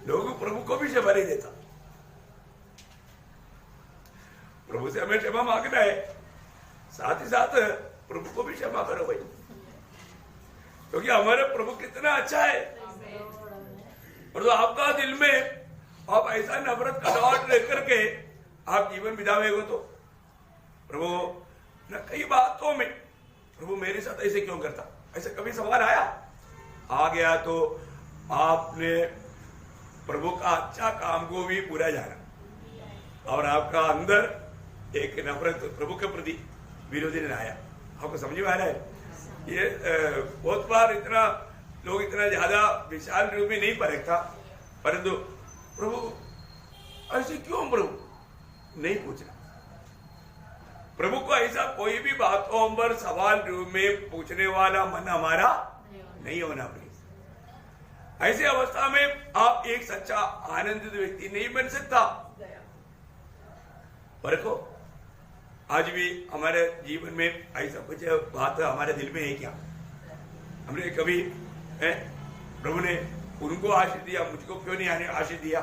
लोग प्रभु को भी क्षमा नहीं देता। प्रभु से हमें क्षमा मांगना है, साथ ही साथ प्रभु को भी क्षमा करो भाई, क्योंकि हमारा प्रभु कितना अच्छा है। और तो आपका दिल में आप ऐसा नफरत कड़वाहट रह करके आप जीवन बितावेगा तो प्रभु न कई बातों में प्रभु मेरे साथ ऐसे क्यों करता, ऐसा कभी सवाल आया? आ गया तो आपने प्रभु का अच्छा काम को भी बुरा जाना और आपका अंदर एक नफरत प्रभु के प्रति विरोधी ने आया। आपको समझ में आ रहा है? ये बहुत बार इतना लोग इतना ज्यादा विशाल रूप में नहीं परखता, परंतु प्रभु ऐसे क्यों प्रभु नहीं पूछना। प्रभु को ऐसा कोई भी बातों पर सवाल रूप में पूछने वाला मन हमारा नहीं होना प्लीज। ऐसी अवस्था में आप एक सच्चा आनंदित व्यक्ति नहीं बन सकता। परखो, आज भी हमारे जीवन में ऐसा कुछ बात हमारे दिल में है क्या? हमने कभी प्रभु ने उनको आशीष दिया, मुझको क्यों नहीं आशीष दिया?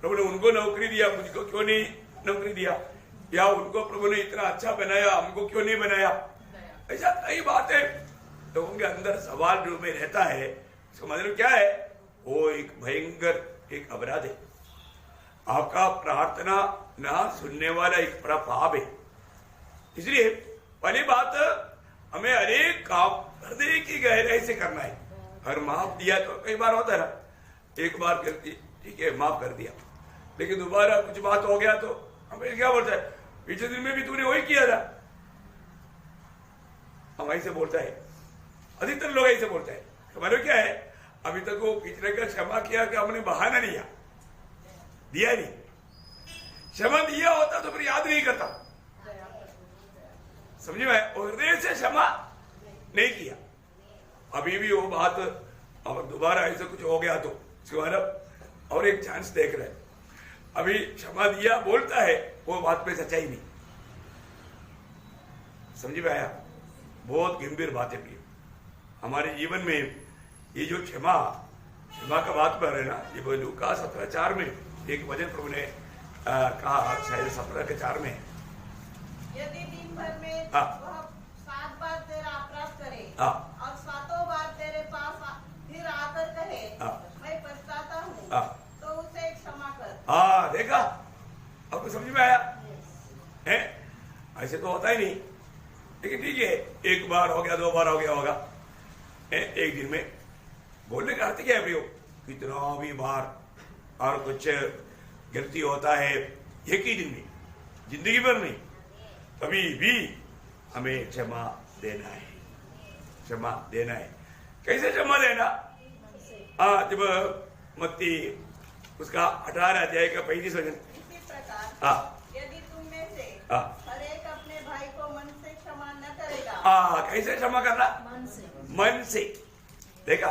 प्रभु ने उनको नौकरी दिया, मुझको क्यों नहीं नौकरी दिया? या उनको प्रभु ने इतना अच्छा बनाया, हमको क्यों नहीं बनाया? ऐसा कई बातें लोगों के अंदर सवाल रूप में रहता है। इसका मतलब क्या है? वो एक भयंकर एक अपराध है, आपका प्रार्थना ना सुनने वाला एक बड़ा पाप है। इसलिए पहली बात, हमें हरेक काम हृदय की गहराई से करना है। हर माफ दिया तो कई बार होता है ना, एक बार गलती ठीक है माफ कर दिया, लेकिन दोबारा कुछ बात हो गया तो हमें क्या बोलता है, पिछले दिन में भी तूने वही किया था। हम ऐसे बोलता है, अधिकतर लोग ऐसे बोलते हैं। हमारे क्या है, अभी तक वो पिछले का क्षमा किया कि हमने बहाना नहीं दिया नहीं, क्षमा दिया होता तो फिर याद नहीं करता। समझे मैं? हृदय से क्षमा नहीं किया, अभी भी वो बात और दोबारा ऐसा कुछ हो गया तो उसके बाद और एक चांस देख रहे हैं। अभी क्षमा दिया बोलता है, वो बात में सच्चाई नहीं। समझ में आया? बहुत गंभीर बात है प्रिय। हमारे जीवन में ये जो क्षमा का बात पर है ना, ये लूका 17:4 में एक वचन प्रभु ने कहा, शायद 17:4 में, यदि दिन भर में वह 7 बार तेरा अपराध करे और 7 बार तेरे पास फिर आकर कहे मैं पछताता हूँ, तो उसे क्षमा कर। देखा, आपको समझ में आया? है ऐसे तो होता ही नहीं, लेकिन ठीक है, एक बार हो गया, 2 बार हो गया होगा एक दिन में, बोलने का अर्थ क्या है प्रियो? कितना भी बार और कुछ गलती होता है एक ही दिन में, जिंदगी भर नहीं, कभी भी हमें क्षमा देना है, क्षमा देना है। कैसे क्षमा देना? जब मत्ती उसका 18 अध्याय का 35 वचन। इसी प्रकार यदि तुम में से हर एक अपने भाई को मन से क्षमा न करेगा। कैसे क्षमा करना? मन से। देखा,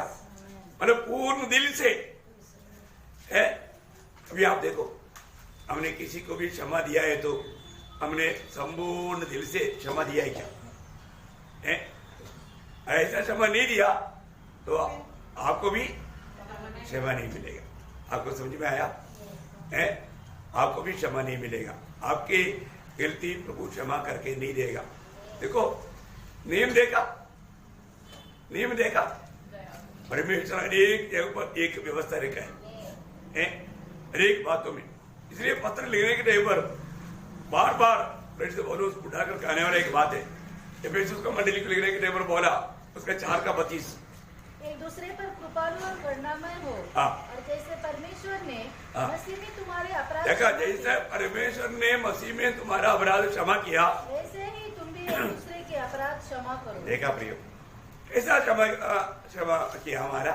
मतलब पूर्ण दिल से है। अभी आप देखो, हमने किसी को भी क्षमा दिया है तो हमने संपूर्ण दिल से क्षमा दिया है क्या? है? ऐसा क्षमा नहीं दिया तो आपको भी क्षमा नहीं मिलेगा। आपको समझ में आया है? आपको भी क्षमा नहीं मिलेगा, आपकी गलती प्रभु क्षमा करके नहीं देगा। देखो, नियम देखा, नियम देखा, परमेश्वर एक व्यवस्था रखा है हरेक बातों में। इसलिए पत्र लिखने के टाइम पर बार बार पौलुस उठाकर कहने वाला एक बात है। एफेसुस को मंडली को लिखने के टाइम पर बोला, उसका 4:25, एक दूसरे पर कृपालु और करुणामय हो, और जैसे परमेश्वर ने मसीह में तुम्हारे अपराध, देखा, जैसे परमेश्वर ने मसीह में तुम्हारा अपराध क्षमा किया, वैसे ही तुम भी एक दूसरे के अपराध क्षमा करो। देखा प्रियो, कैसा क्षमा किया हमारा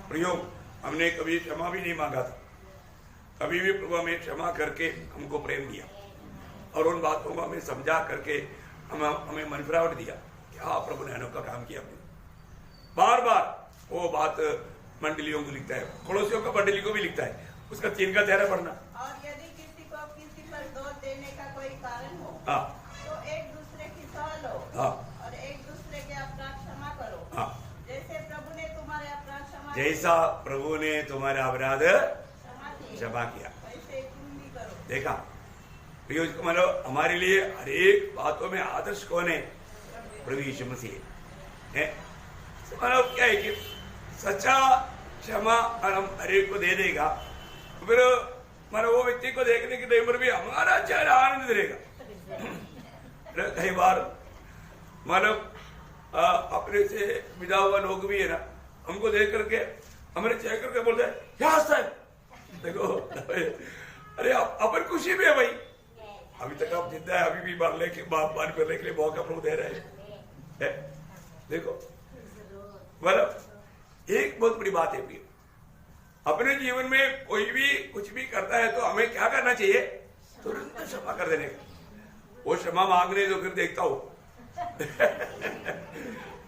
प्रियो? हमने कभी क्षमा भी नहीं मांगा था, कभी भी प्रभु हमें क्षमा करके हमको प्रेम दिया और उन बातों को हमें समझा करके हमें मनफरावट दिया। क्या प्रभु ने अनोखा काम किया। बार बार वो बात मंडलियों को लिखता है, पड़ोसियों का मंडली को भी लिखता है, उसका 3 का 13 पढ़ना। और यदि किसी को किसी पर दोष देने का कोई कारण हो तो एक दूसरे की सह लो और एक दूसरे के अपराध क्षमा करो। जैसे प्रभु ने तुम्हारे अपराध क्षमा, जैसा प्रभु ने तुम्हारा अपराध क्षमा किया वैसे तुम भी करो। देखा प्रियो, मतलब हमारे लिए हरेक बातों में आदर्श कौन है? प्रभु यीशु मसीह है। मतलब क्या है कि सच्चा क्षमा हम हरेक को दे देगा, फिर मतलब वो व्यक्ति को देखने के टाइम पर भी हमारा चेहरा आनंद रहेगा। कई बार मतलब अपने से विदा हुआ लोग भी है ना, हमको देख करके हमारे चेक करके बोलते हैं, क्या सर देखो, अरे अपन खुशी भी है भाई, अभी तक आप जिंदा है, अभी भी मारने के लिए मौका प्रभु दे रहे हैं। देखो, मतलब एक बहुत बड़ी बात है प्रिय, अपने जीवन में कोई भी कुछ भी करता है तो हमें क्या करना चाहिए? तुरंत क्षमा कर देने का। वो क्षमा मांगने तो फिर देखता हूं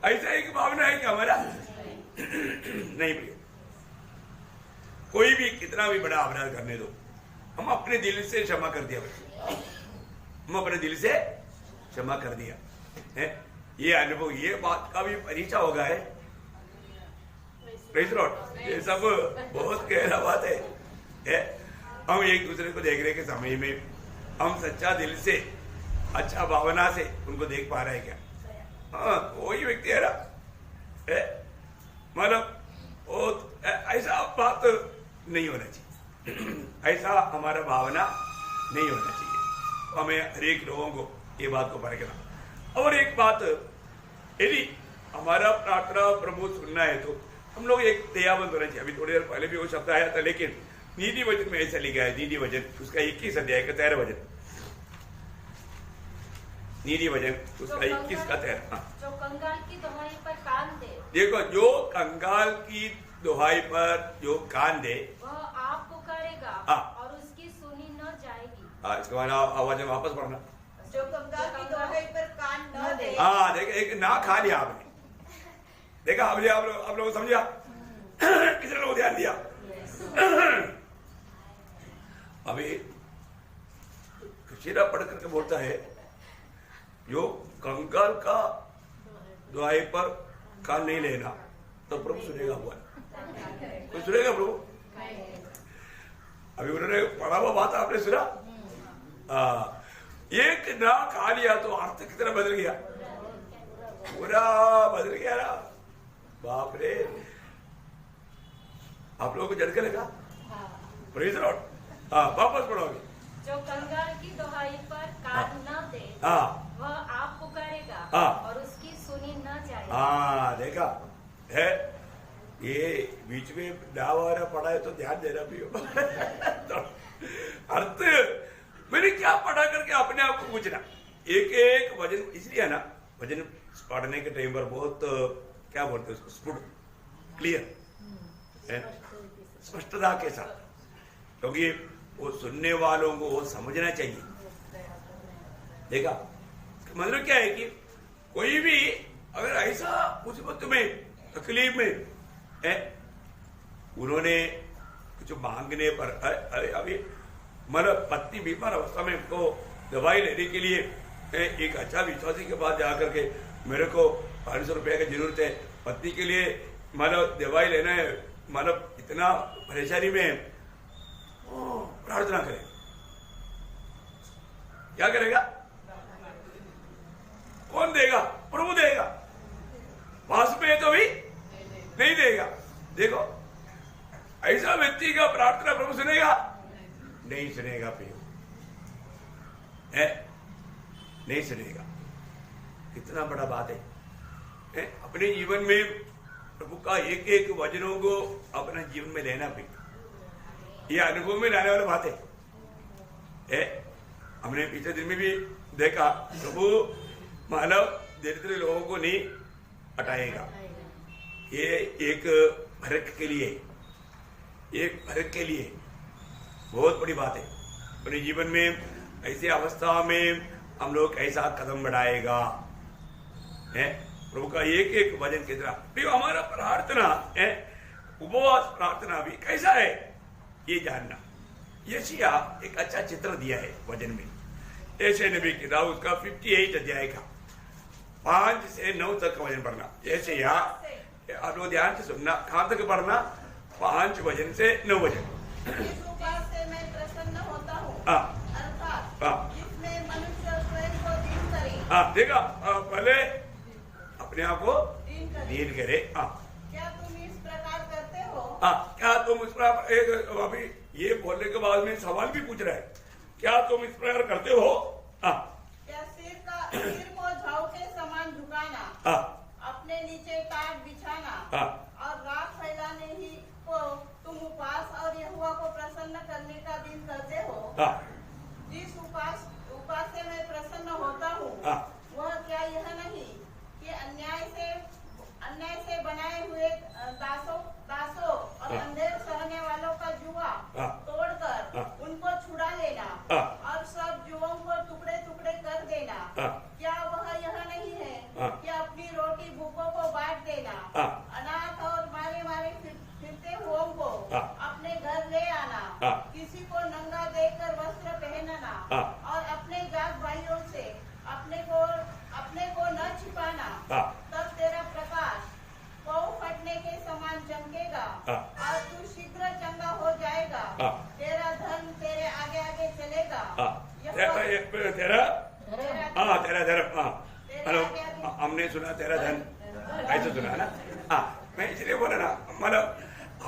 ऐसा एक भावना है कि हमारा नहीं प्रिय, कोई भी कितना भी बड़ा अपराध करने दो, हम अपने दिल से क्षमा कर दिया, हम अपने दिल से क्षमा कर दिया है। ये अनुभव, ये बात का भी परिचय होगा है। ये सब बहुत गहरा बात है। हम एक दूसरे को देखने के समय में हम सच्चा दिल से, अच्छा भावना से उनको देख पा रहे हैं क्या? हाँ, वही व्यक्ति है ना, मतलब वो ऐसा बात नहीं होना चाहिए, ऐसा हमारा भावना नहीं होना चाहिए। हमें हरेक लोगों को ये बात को परखना। और एक बात, यदि हमारा प्रार्थना प्रभु सुनना है तो हम लोग एक दयावंत होना चाहिए। अभी थोड़ी देर पहले भी वो शब्द आया था, लेकिन नीति वचन में ऐसा लिखा है, नीति वचन उसका 21 अध्याय का 13 वचन, नीति वचन उसका 21 का 13। जो कंगाल की दोहाई पर कान दे, देखो, जो कंगाल की दोहाई पर जो कान दे वह आप पुकारेगा और उसकी सुनी न जाएगी। इसके बाद आवाज वापस पढ़ना। जो कंगाल की दोहाई पर कान न दे। देखो, एक ना खा लिया आपने, देखा आप लोग समझा, कितने लोग ध्यान दिया। अभी कचेरा पढ़ करके बोलता है, जो कंगाल का दुआई पर कान नहीं लेना तो प्रभु सुनेगा, हुआ तो सुनेगा प्रभु। अभी उन्होंने पढ़ा हुआ बात आपने सुना, एक ना खा लिया तो अर्थ कितना बदल गया, पूरा बदल गया ना। बाप रे, आप लोगों को झटके लगा? Praise Lord. वापस पढ़ोगे। जो कंगाल की दोहाई पर कान न दे वह आप पुकारेगा और उसकी सुनी न जाएगी। देखा है, ये बीच में डाव वगैरह पढ़ा है तो ध्यान देना भी हो। तो अर्थ मैंने क्या पढ़ा करके अपने आप को पूछना। एक एक वजन इसलिए ना, वजन पढ़ने के टाइम पर बहुत क्या बोलते हैं उसको, स्फुट, क्लियर, स्पष्टता के साथ, क्योंकि वो सुनने वालों को वो समझना चाहिए। देखा मतलब क्या है कि कोई भी अगर ऐसा मुसीबत में, तकलीफ में है, उन्होंने कुछ मांगने पर अभी मतलब पत्नी बीमार अवस्था में उनको दवाई लेने के लिए एक अच्छा विश्वासी के पास जाकर के मेरे को 500 रुपया की जरूरत है, पत्नी के लिए मतलब दवाई लेना है, मतलब इतना परेशानी में प्रार्थना करे, क्या करेगा? कौन देगा? प्रभु देगा। पास में है तो भी नहीं देगा। देखो ऐसा व्यक्ति का प्रार्थना प्रभु सुनेगा? नहीं सुनेगा। प्रियो है, नहीं सुनेगा। कितना बड़ा बात है? अपने जीवन में प्रभु का एक एक वचनों को अपने जीवन में लेना भी, ये अनुभव में लाने वाली बात है। हमने पिछले दिन में भी देखा, प्रभु मानव दरिद्र लोगों को नहीं हटाएगा। ये एक फर्क के लिए, एक फर्क के लिए बहुत बड़ी बात है। अपने जीवन में ऐसी अवस्था में हम लोग ऐसा कदम बढ़ाएगा है, प्रभु का एक एक वचन की तरह। फिर हमारा प्रार्थना है, उपवास प्रार्थना भी कैसा है ये जानना। यशाया एक अच्छा चित्र दिया है वचन में। यशाया नबी की किताब उसका 58 अध्याय का 5 से 9 तक का वचन पढ़ना। यशाया आप लोग ध्यान से सुनना, कहां तक पढ़ना? 5 वचन से 9 वचन। इस उपास से मैं प्रसन्न होता हूँ, अर्थात जिसमें मनुष्य स्वयं को दीन करे। देखा, पहले अपने आप को दीन करे। क्या तुम इस प्रकार करते हो? क्या तुम इस प्रकार, एक अभी ये बोलने के बाद में सवाल भी पूछ रहा है, क्या तुम इस प्रकार करते हो? क्या सिर को झाऊ के समान झुकाना, अपने नीचे टाट बिछाना और राख फैलाने ही को तुम उपास और यहोवा को प्रसन्न करने का दिन करते हो? जिस उपास से मैं प्रसन्न होता हूँ, वह क्या यह नहीं कि अन्याय से बनाए हुए दासों और अंधेर सहने वालों का जुआ तोड़कर उनको छुड़ा लेना और सब जुओं को टुकड़े टुकड़े कर देना? क्या वह यह नहीं है कि अपनी रोटी भूखों को बांट देना, अनाथ और मारे फिरते हुओं को अपने घर ले आना, किसी को नंगा देखकर वस्त्र पहनना और अपने जात भाइयों से अपने को न छिपाना? तब तेरा प्रकाश पौ फटने के समान चमकेगा और तू शीघ्र चंगा हो जाएगा। तेरा धन तेरे आगे आगे चलेगा। तेरा धर्म, हमने सुना तेरा धन, ऐसे सुना ना। मैं इसलिए बोला ना, मतलब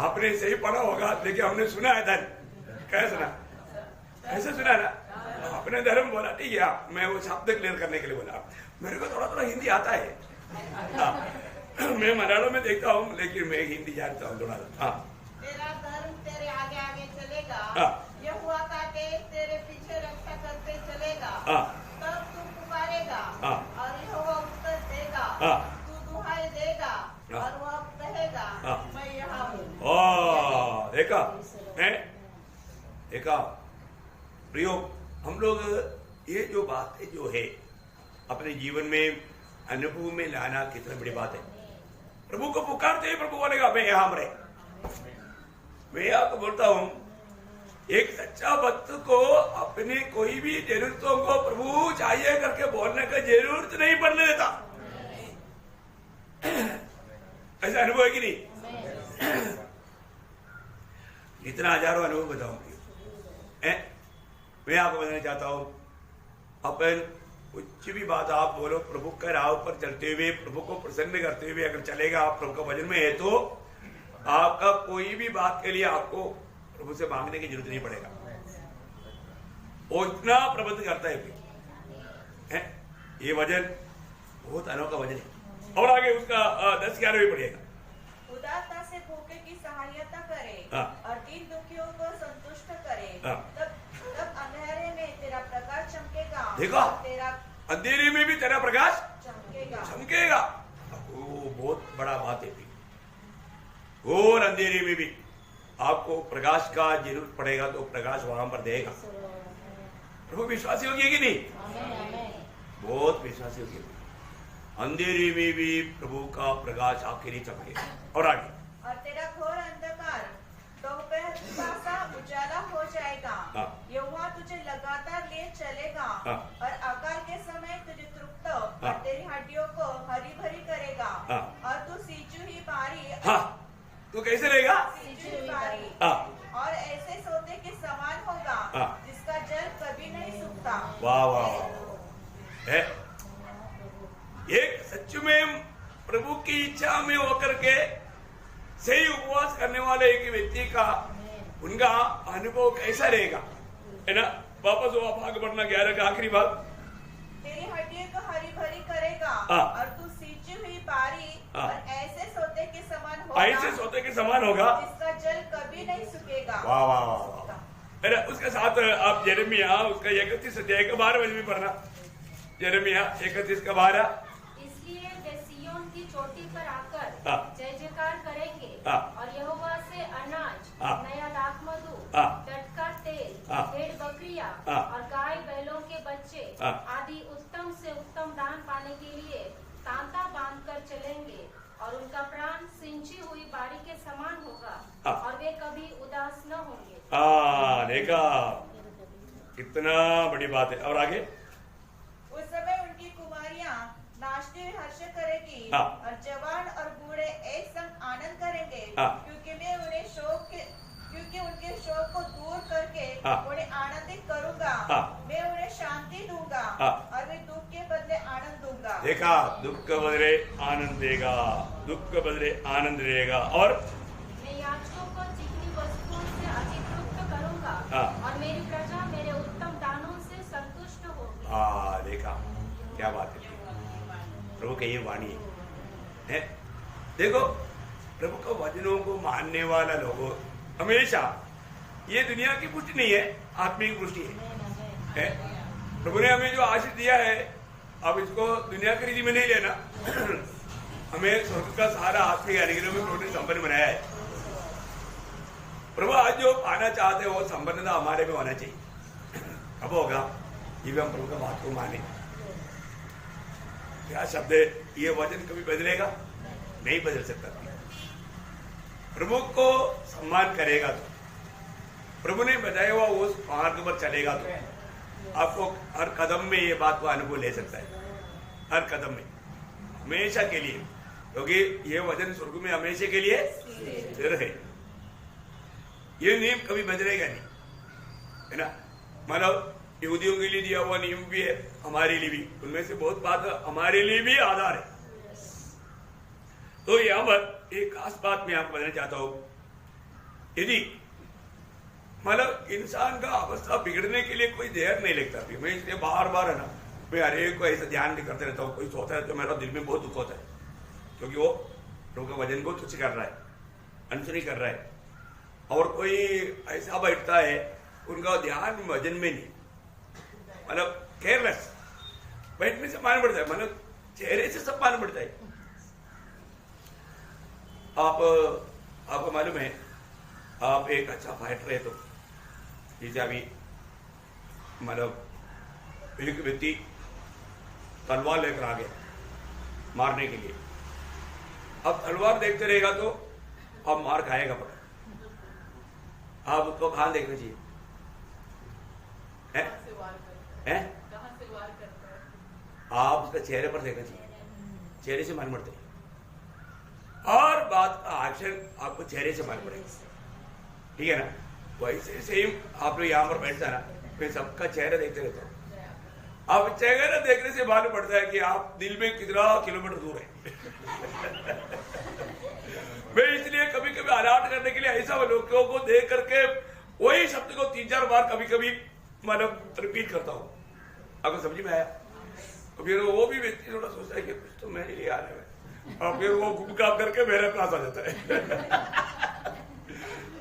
आपने सही पढ़ा होगा, लेकिन हमने सुना है धन। क्या सुना? ऐसे सुना ना, अपने धर्म बोला, ठीक है। मैं वो शब्द क्लियर करने के लिए बोला। मेरे को थोड़ा थोड़ा हिंदी आता है। मैं मलयालम में देखता हूँ, लेकिन मैं हिंदी जानता हूँ थोड़ा। तेरा धर्म तेरे आगे आगे चलेगा, यहोवा का तेज तेरे पीछे रक्षा करते चलेगा। तब तू पुकारेगा और यहोवा उत्तर देगा, तू दुहाई देगा और वह कहेगा, मैं यहाँ हूँ। देखा प्रियो, हम लोग ये जो बात है जो है अपने जीवन में अनुभव में लाना कितनी बड़ी बात है। प्रभु को पुकारते ही प्रभु बोलेगा, मैं यहां पर। मैं आपको बोलता हूं, एक सच्चा भक्त को अपने कोई भी जरूरतों को प्रभु चाहिए करके बोलने का जरूरत नहीं पड़ने देता। ऐसा अनुभव है कि नहीं? इतना हजारों अनुभव बताऊंगी। मैं आपको बताना चाहता हूं, अपन कुछ भी बात आप बोलो, प्रभु के राह पर चलते हुए, प्रभु को प्रसन्न करते हुए अगर चलेगा, आप प्रभु का वचन में है, तो आपका कोई भी बात के लिए आपको प्रभु से मांगने की जरूरत नहीं पड़ेगा। वो इतना प्रबंध करता है। ये वचन बहुत अनोखा वचन है। और आगे उसका 10-11 भी पढ़िएगा। उदारता से देखा तेरा अंधेरे में भी तेरा प्रकाश चमकेगा। चमकेगा। वो बहुत बड़ा बात है। और अंधेरे में भी आपको प्रकाश का जरूरत पड़ेगा तो प्रकाश वहां पर देगा। प्रभु विश्वासी होगी कि नहीं? बहुत विश्वासी होगी। अंधेरे में भी प्रभु का प्रकाश आखिरी चमकेगा। और आगे, और तेरा घोर अंधकार दोपहर का सा उजाला हो जाएगा। यहोवा तुझे लगातार लिए चलेगा और अकाल के समय तुझे तृप्त और तेरी हड्डियों को हरी भरी करेगा। और तू सींचू ही बारी तू कैसे रहेगा? सींचू ही बारी और ऐसे सोते के समान होगा जिसका जल कभी नहीं सूखता। वाह वाह वाह। है एक सच में प्रभु की इच्छा में होकर के सही उपवास करने वाले एक व्यक्ति का उनका अनुभव कैसा रहेगा, है ना? वापस वो भाग बढ़ना 11 का आखिरी भाग। तेरी हड्डियों को हरी भरी करेगा और तू सींची हुई बारी और ऐसे सोते के समान होगा, ऐसे सोते के समान होगा जिसका जल कभी नहीं सूखेगा। वाह वाह वाह। है ना? उसके साथ आप यिर्मयाह उसका 31 अध्याय का 12 में पढ़ना। यिर्मयाह 31 का 12। इसलिए वे सिय्योन की चोटी पर आकर जय जयकार करेंगे और यहोवा से अनाज, नया दाखमधु, टटका तेल, भेड़ बकरियां और गाय बैलों के बच्चे आदि उत्तम से उत्तम दान पाने के लिए तांता बांधकर चलेंगे और उनका प्राण सिंची हुई बाड़ी के समान होगा और वे कभी उदास न होंगे। देखा कितना बड़ी बात है। और आगे, उस समय उनकी कुमारियां नाचते हुए हर्ष करेगी और जवान और बूढ़े एक संग आनंद करेंगे, क्योंकि मैं उनके शोक को दूर करके उन्हें आनंदित करूंगा। मैं उन्हें शांति दूंगा और मैं दुख के बदले आनंद दूंगा। देखा, दुख के बदले आनंद देगा, दुख के बदले आनंद रहेगा। और मैं याजकों को चिकनी वस्तुओं से अधितृप्त करूंगा और मेरी प्रजा मेरे उत्तम दानों से संतुष्ट होगी। देखा क्या बात है। प्रभु की ये वाणी है। देखो, प्रभु के वचनों को मानने वाला लोगों हमेशा, ये दुनिया की पुष्टि नहीं है, आत्मिक पुष्टि है। प्रभु ने हमें जो आशीष दिया है, अब इसको दुनिया की रीति में नहीं लेना। हमें स्वर्ग का सारा आत्मिक अनुग्रह में प्रभु ने संपन्न बनाया है। प्रभु आज जो पाना चाहते हैं वो संपन्नता हमारे में होना चाहिए। अब होगा ये भी हम प्रभु का बात को माने। क्या शब्द है, ये वचन कभी बदलेगा नहीं, बदल सकता। प्रभु को सम्मान करेगा तो, प्रभु ने बताया हुआ उस मार्ग पर चलेगा तो आपको हर कदम में ये बात को अनुभव ले सकता है। हर कदम में, हमेशा के लिए, क्योंकि ये वचन स्वर्ग में हमेशा के लिए स्थिर है। ये नियम कभी बदलेगा नहीं, है ना? मतलब यहूदियों के लिए दिया हुआ नियम भी है, हमारे लिए भी, उनमें से बहुत बात हमारे लिए भी आधार है। तो यहाँ पर एक खास बात मैं आपको बताना चाहता हूं। यदि मतलब इंसान का अवस्था बिगड़ने के लिए कोई देर नहीं लगता। मैं इसलिए बार बार है ना, मैं हर एक को ऐसा ध्यान भी करते रहता हूँ। कोई सोता है तो मेरा दिल में बहुत दुख होता है, क्योंकि वो प्रभु का वचन को तुच्छ कर रहा है, अनसुनी कर रहा है। और कोई ऐसा बैठता है, उनका ध्यान वचन में नहीं, मतलब केयरलेस बैठने से मालूम पड़ता है, मतलब चेहरे से सब मालूम पड़ता है। आपको मालूम है, आप एक अच्छा फाइटर है तो जैसे अभी मतलब एक व्यक्ति तलवार लेकर आ गया मारने के लिए। अब तलवार देखते रहेगा तो अब मार खाएगा पड़ा। आप उसको कहां देखना चाहिए? आप उसका चेहरे पर देखना चाहिए, चेहरे से मान पड़ते हैं। और बात का एक्शन आपको चेहरे से मान पड़ेगा, ठीक है ना? वैसे सेम आप लोग यहाँ पर बैठता ना, मैं सबका चेहरा देखते रहता हूँ। आप चेहरा देखने से मालूम पड़ता है कि आप दिल में कितना किलोमीटर दूर है। मैं इसलिए कभी कभी अलर्ट करने के लिए ऐसा लोगों को देख करके वही शब्द को 3-4 बार कभी कभी मतलब रिपीट करता हूँ। आपको समझ में आया? तो फिर वो भी व्यक्ति थोड़ा सोचता है कि कुछ तो मेरे लिए आ रहा है, और फिर वो घूम-घाम करके मेरे पास आ जाता है।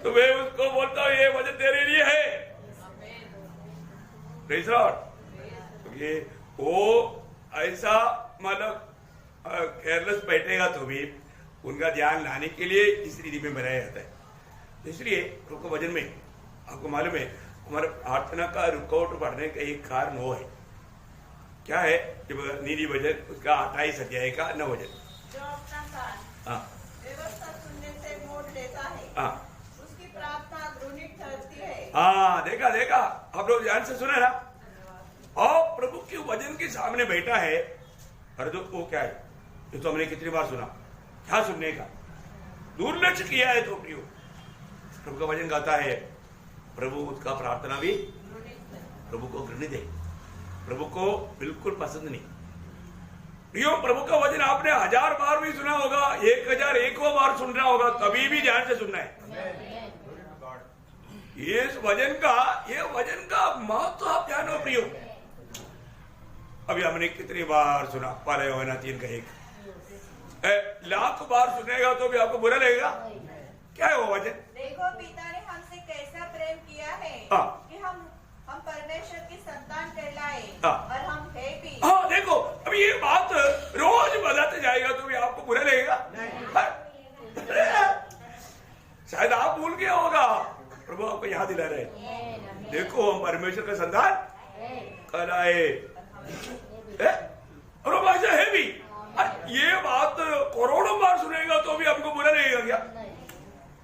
तो मैं उसको बोलता हूँ ये वजह तेरे लिए है। ये वो ऐसा मतलब केयरलेस बैठेगा तो भी उनका ध्यान लाने के लिए इस रीति में बनाया जाता है। तो इसलिए प्रभु के वचन में आपको मालूम है हमारे प्रार्थना का रुकावट बढ़ने का एक कारण वो है। क्या है? जब नीति वचन उसका 28 अध्याय का 9 वचन, जो अपना कान व्यवस्था सुनने से मोड़ लेता है, उसकी प्रार्थना घृणित ठहरती है। हाँ, देखा देखा, आप लोग ध्यान से सुना ना। और प्रभु के वचन के सामने बैठा है, अरे तो वो क्या है? ये तो हमने कितनी बार सुना, क्या सुनने का दुर्लक्ष्य किया है। तो प्रियो, प्रभु का वचन कहता है प्रभु उसका प्रार्थना भी प्रभु को घृणित है, प्रभु को बिल्कुल पसंद नहीं। प्रियो, प्रभु का वचन आपने 1000 बार भी सुना होगा, 1001 बार सुन रहा होगा, तभी भी ध्यान से सुनना है। ये वचन का महत्व आप जानो प्रियो। अभी हमने कितनी बार सुना, पाले होना 3 का 1, लाख बार सुनेगा तो भी आपको बुरा लगेगा। क्या है वो वचन? देखो पिता ने हमसे कैसा प्रेम किया है कि हम परमेश्वर की संतान कहलाए, और हम है भी। हाँ, देखो अभी ये बात रोज बताते जाएगा तो भी आपको बुरा लगेगा। शायद आप भूल गया होगा, प्रभु आपको याद दिला रहे, देखो हम परमेश्वर का संतान कहलाए, और वो ऐसा है भी। ये बात करोड़ों बार सुनेगा तो भी आपको बुरा लगेगा क्या?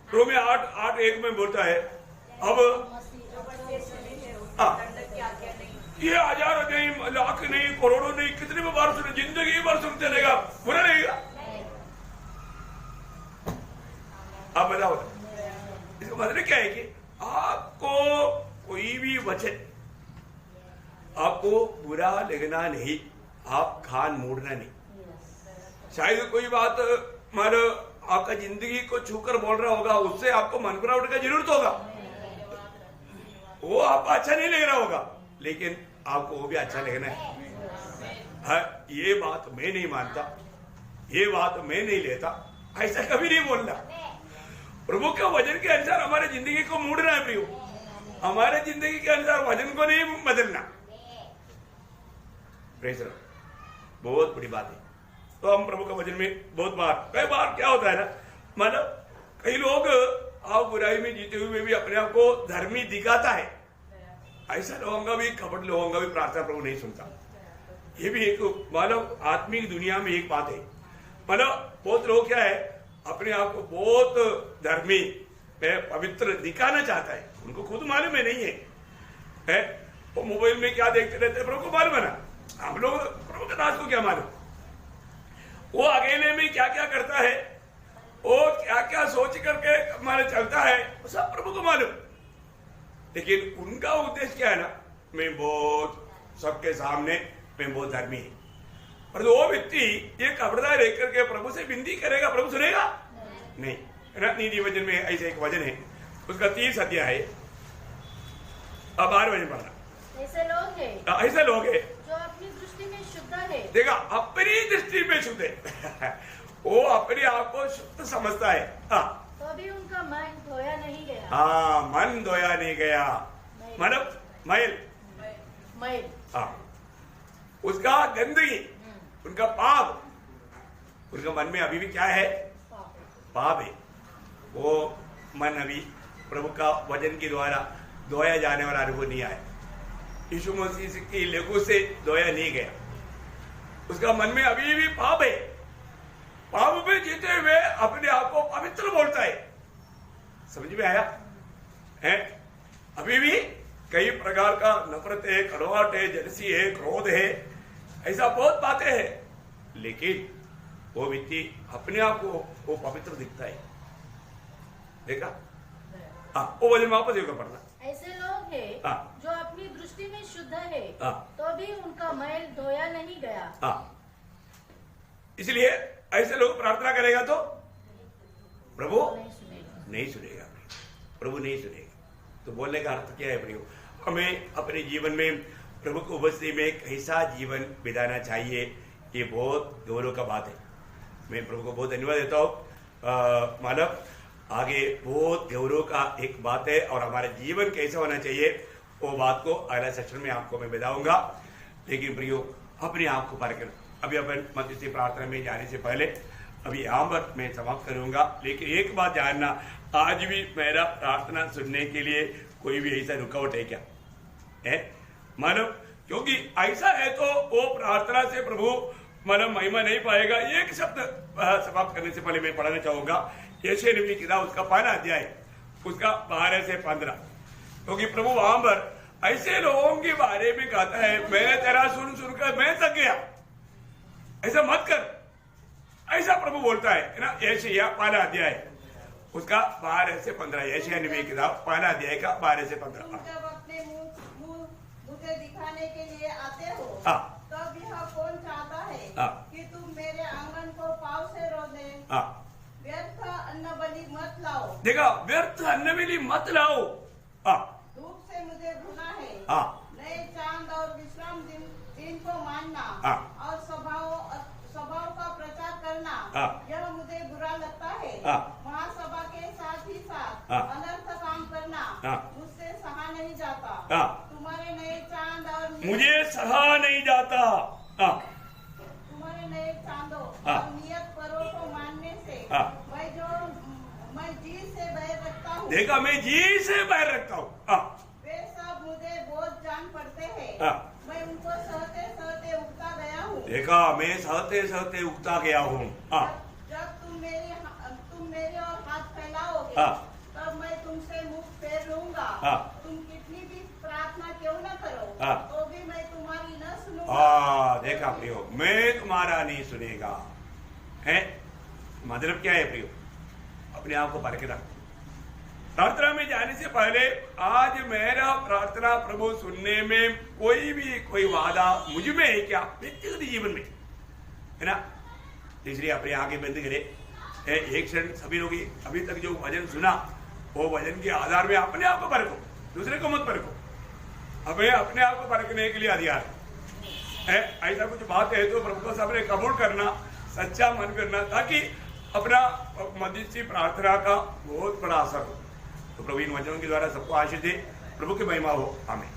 रोमे 8:1 में बोलता है, अब ये 1000 नहीं, लाख नहीं, करोड़ों नहीं, कितने में बार सुने, जिंदगी भर सुनते रहेगा, बुरा लगेगा। आप बताओ इसका मतलब क्या है? कि आपको कोई भी वचन आपको बुरा लगना नहीं, आप कान मोड़ना नहीं। शायद कोई बात मानो आपका जिंदगी को छूकर बोल रहा होगा, उससे आपको मन बनावट का जरूरत होगा, वो आपको अच्छा नहीं लग रहा होगा, लेकिन आपको वो भी अच्छा लगना है। हाँ, ये बात मैं नहीं मानता, ये बात मैं नहीं लेता, ऐसा कभी नहीं बोलना। प्रभु के वचन के अनुसार हमारे जिंदगी को मोड़ना है प्रियो, हमारे जिंदगी के अनुसार वचन को नहीं बदलना। बहुत बड़ी बात है। तो हम प्रभु के वचन में बहुत बार, कई बार क्या होता है ना, मतलब कई लोग आप बुराई में जीते हुए भी अपने आप को धर्मी दिखाता है। ऐसा लोगों का भी, कपट लोगों का भी प्रार्थना प्रभु नहीं सुनता। ये भी एक मतलब आत्मिक दुनिया में एक बात है। मतलब बहुत लोग क्या है, अपने आप को बहुत धर्मी पवित्र दिखाना चाहता है, उनको खुद मालूम है नहीं है? वो मोबाइल में क्या देखते रहते हैं प्रभु को मालूम है ना, हम लोग प्रभु के दास को क्या मालूम? वो अकेले में क्या क्या करता है, वो क्या क्या सोच करके हमारे चलता है, वो सब प्रभु को मालूम। लेकिन उनका उद्देश्य क्या है ना, मैं बहुत सबके सामने मैं बहुत धर्मी है। पर वो व्यक्ति ये कपड़ा लेकर के प्रभु से विनती करेगा, प्रभु सुनेगा नहीं। नीति वचन में ऐसे एक वचन है, उसका 30 अध्याय है, अब 12 वचन पढ़ना। ऐसे लोग है जो अपनी दृष्टि में शुद्ध है। देखा, अपनी दृष्टि में शुद्ध है वो अपने आप को शुद्ध समझता है। तो भी उनका मन धोया नहीं गया। हाँ, मन धोया नहीं गया, मतलब मैल। उसका गंदगी, उनका पाप, उनका मन में अभी भी क्या है? पाप है। वो मन अभी प्रभु का वचन के द्वारा धोया जाने वाला अनुभव नहीं आया, यीशु मसीह की लहू से धोया नहीं गया। उसका मन में अभी भी पाप है, पाप में जीते हुए अपने आप को पवित्र बोलता है। समझ में आया है? अभी भी कई प्रकार का नफरत है, कड़वाहट है, जलसी है, क्रोध है, ऐसा बहुत बातें हैं, लेकिन वो व्यक्ति अपने आप को वो पवित्र दिखता है। देखा? वो वचन वापस एक पढ़ना। ऐसे लोग हैं जो अपनी दृष्टि में शुद्ध है, तो भी उनका मैल धोया नहीं गया। इसलिए ऐसे लोग प्रार्थना करेगा तो प्रभु नहीं सुनेगा, प्रभु नहीं सुनेगा। तो बोलने का अर्थ क्या है प्रियो? हमें अपने जीवन में प्रभु की उपस्थिति में कैसा जीवन बिताना चाहिए, ये बहुत गौरव का बात है। मैं प्रभु को बहुत धन्यवाद देता हूँ। मानव आगे बहुत गौरव का एक बात है, और हमारा जीवन कैसा होना चाहिए वो बात को अगला सेक्शन में आपको मैं बताऊंगा। लेकिन प्रियो अपने आप को परखना। अभी अपन मध्यस्थी प्रार्थना में जाने से पहले अभी यहाँ पर मैं समाप्त करूंगा, लेकिन एक बात जानना, आज भी मेरा प्रार्थना सुनने के लिए कोई भी ऐसा रुकावट है क्या? है मालूम, क्योंकि ऐसा है तो वो प्रार्थना से प्रभु मालूम महिमा नहीं पाएगा। एक शब्द समाप्त करने से पहले मैं पढ़ना चाहूंगा, यशायाह नबी की किताब उसका 5वां अध्याय उसका 12 से 15, क्योंकि प्रभु वहां पर ऐसे लोगों के बारे में कहता है, मैंने तेरा सुन सुनकर मैं थक गया, ऐसा मत कर, ऐसा प्रभु बोलता है ना। यशायाह 5वां अध्याय उसका 12 से 15, यशायाह नबी की किताब 5वां अध्याय का 12 से 15। तुम जब अपने मुंह मुझे दिखाने के लिए आते हो तब यह कौन चाहता है कि तुम मेरे आंगन को पांव से रोदे? व्यर्थ अन्न बलि मत लाओ। देखा, व्यर्थ अन्न बलि मत लाओ। धूप से मुझे भुना है, नए चांद और विश्राम दिन को मानना और स्वभाव का प्रचार करना, यह मुझे बुरा लगता है। महासभा के साथ ही साथ अनर्थ काम करना मुझसे सहा नहीं जाता। तुम्हारे नए चांद और मुझे सहा नहीं जाता। तुम्हारे नए चांदों और नियत पर्वों को मानने से मैं जी से बैर रखता हूँ। देखा, मैं जी से बैर रखता हूँ। वे सब मुझे बोझ जान पड़ते हैं। मैं उनको सहते सहते उगता गया हूँ। देखा, मैं सहते सहते उगता गया हूँ। जब तुम मेरे और हाथ फैलाओगे तब मैं तुमसे मुख फेर लूंगा। तुम कितनी भी प्रार्थना क्यों न करो तो भी मैं तुम्हारी न सुनूंगा। देखा प्रियो, मैं तुम्हारा नहीं सुनेगा। है मतलब क्या है प्रियो? अपने आप को परख रखो। प्रार्थना में जाने से पहले आज मेरा प्रार्थना प्रभु सुनने में कोई वादा मुझ में है क्या, व्यक्तिगत जीवन में, है ना। इसलिए अपने आगे बंद करे। एक क्षण सभी लोग अभी तक जो वचन सुना वो वचन के आधार में अपने आप को परखो, दूसरे को मत परखो। हमें अपने आप को परखने के लिए अधिकार है। ऐसा कुछ बात है तो प्रभु को सबने कबूल करना, सच्चा मन करना, ताकि अपना मध्यस्थी प्रार्थना का बहुत बड़ा असर हो। तो प्रभु इन वचनों के द्वारा सबको आशीष दे। प्रभु की महिमा हो। आमीन।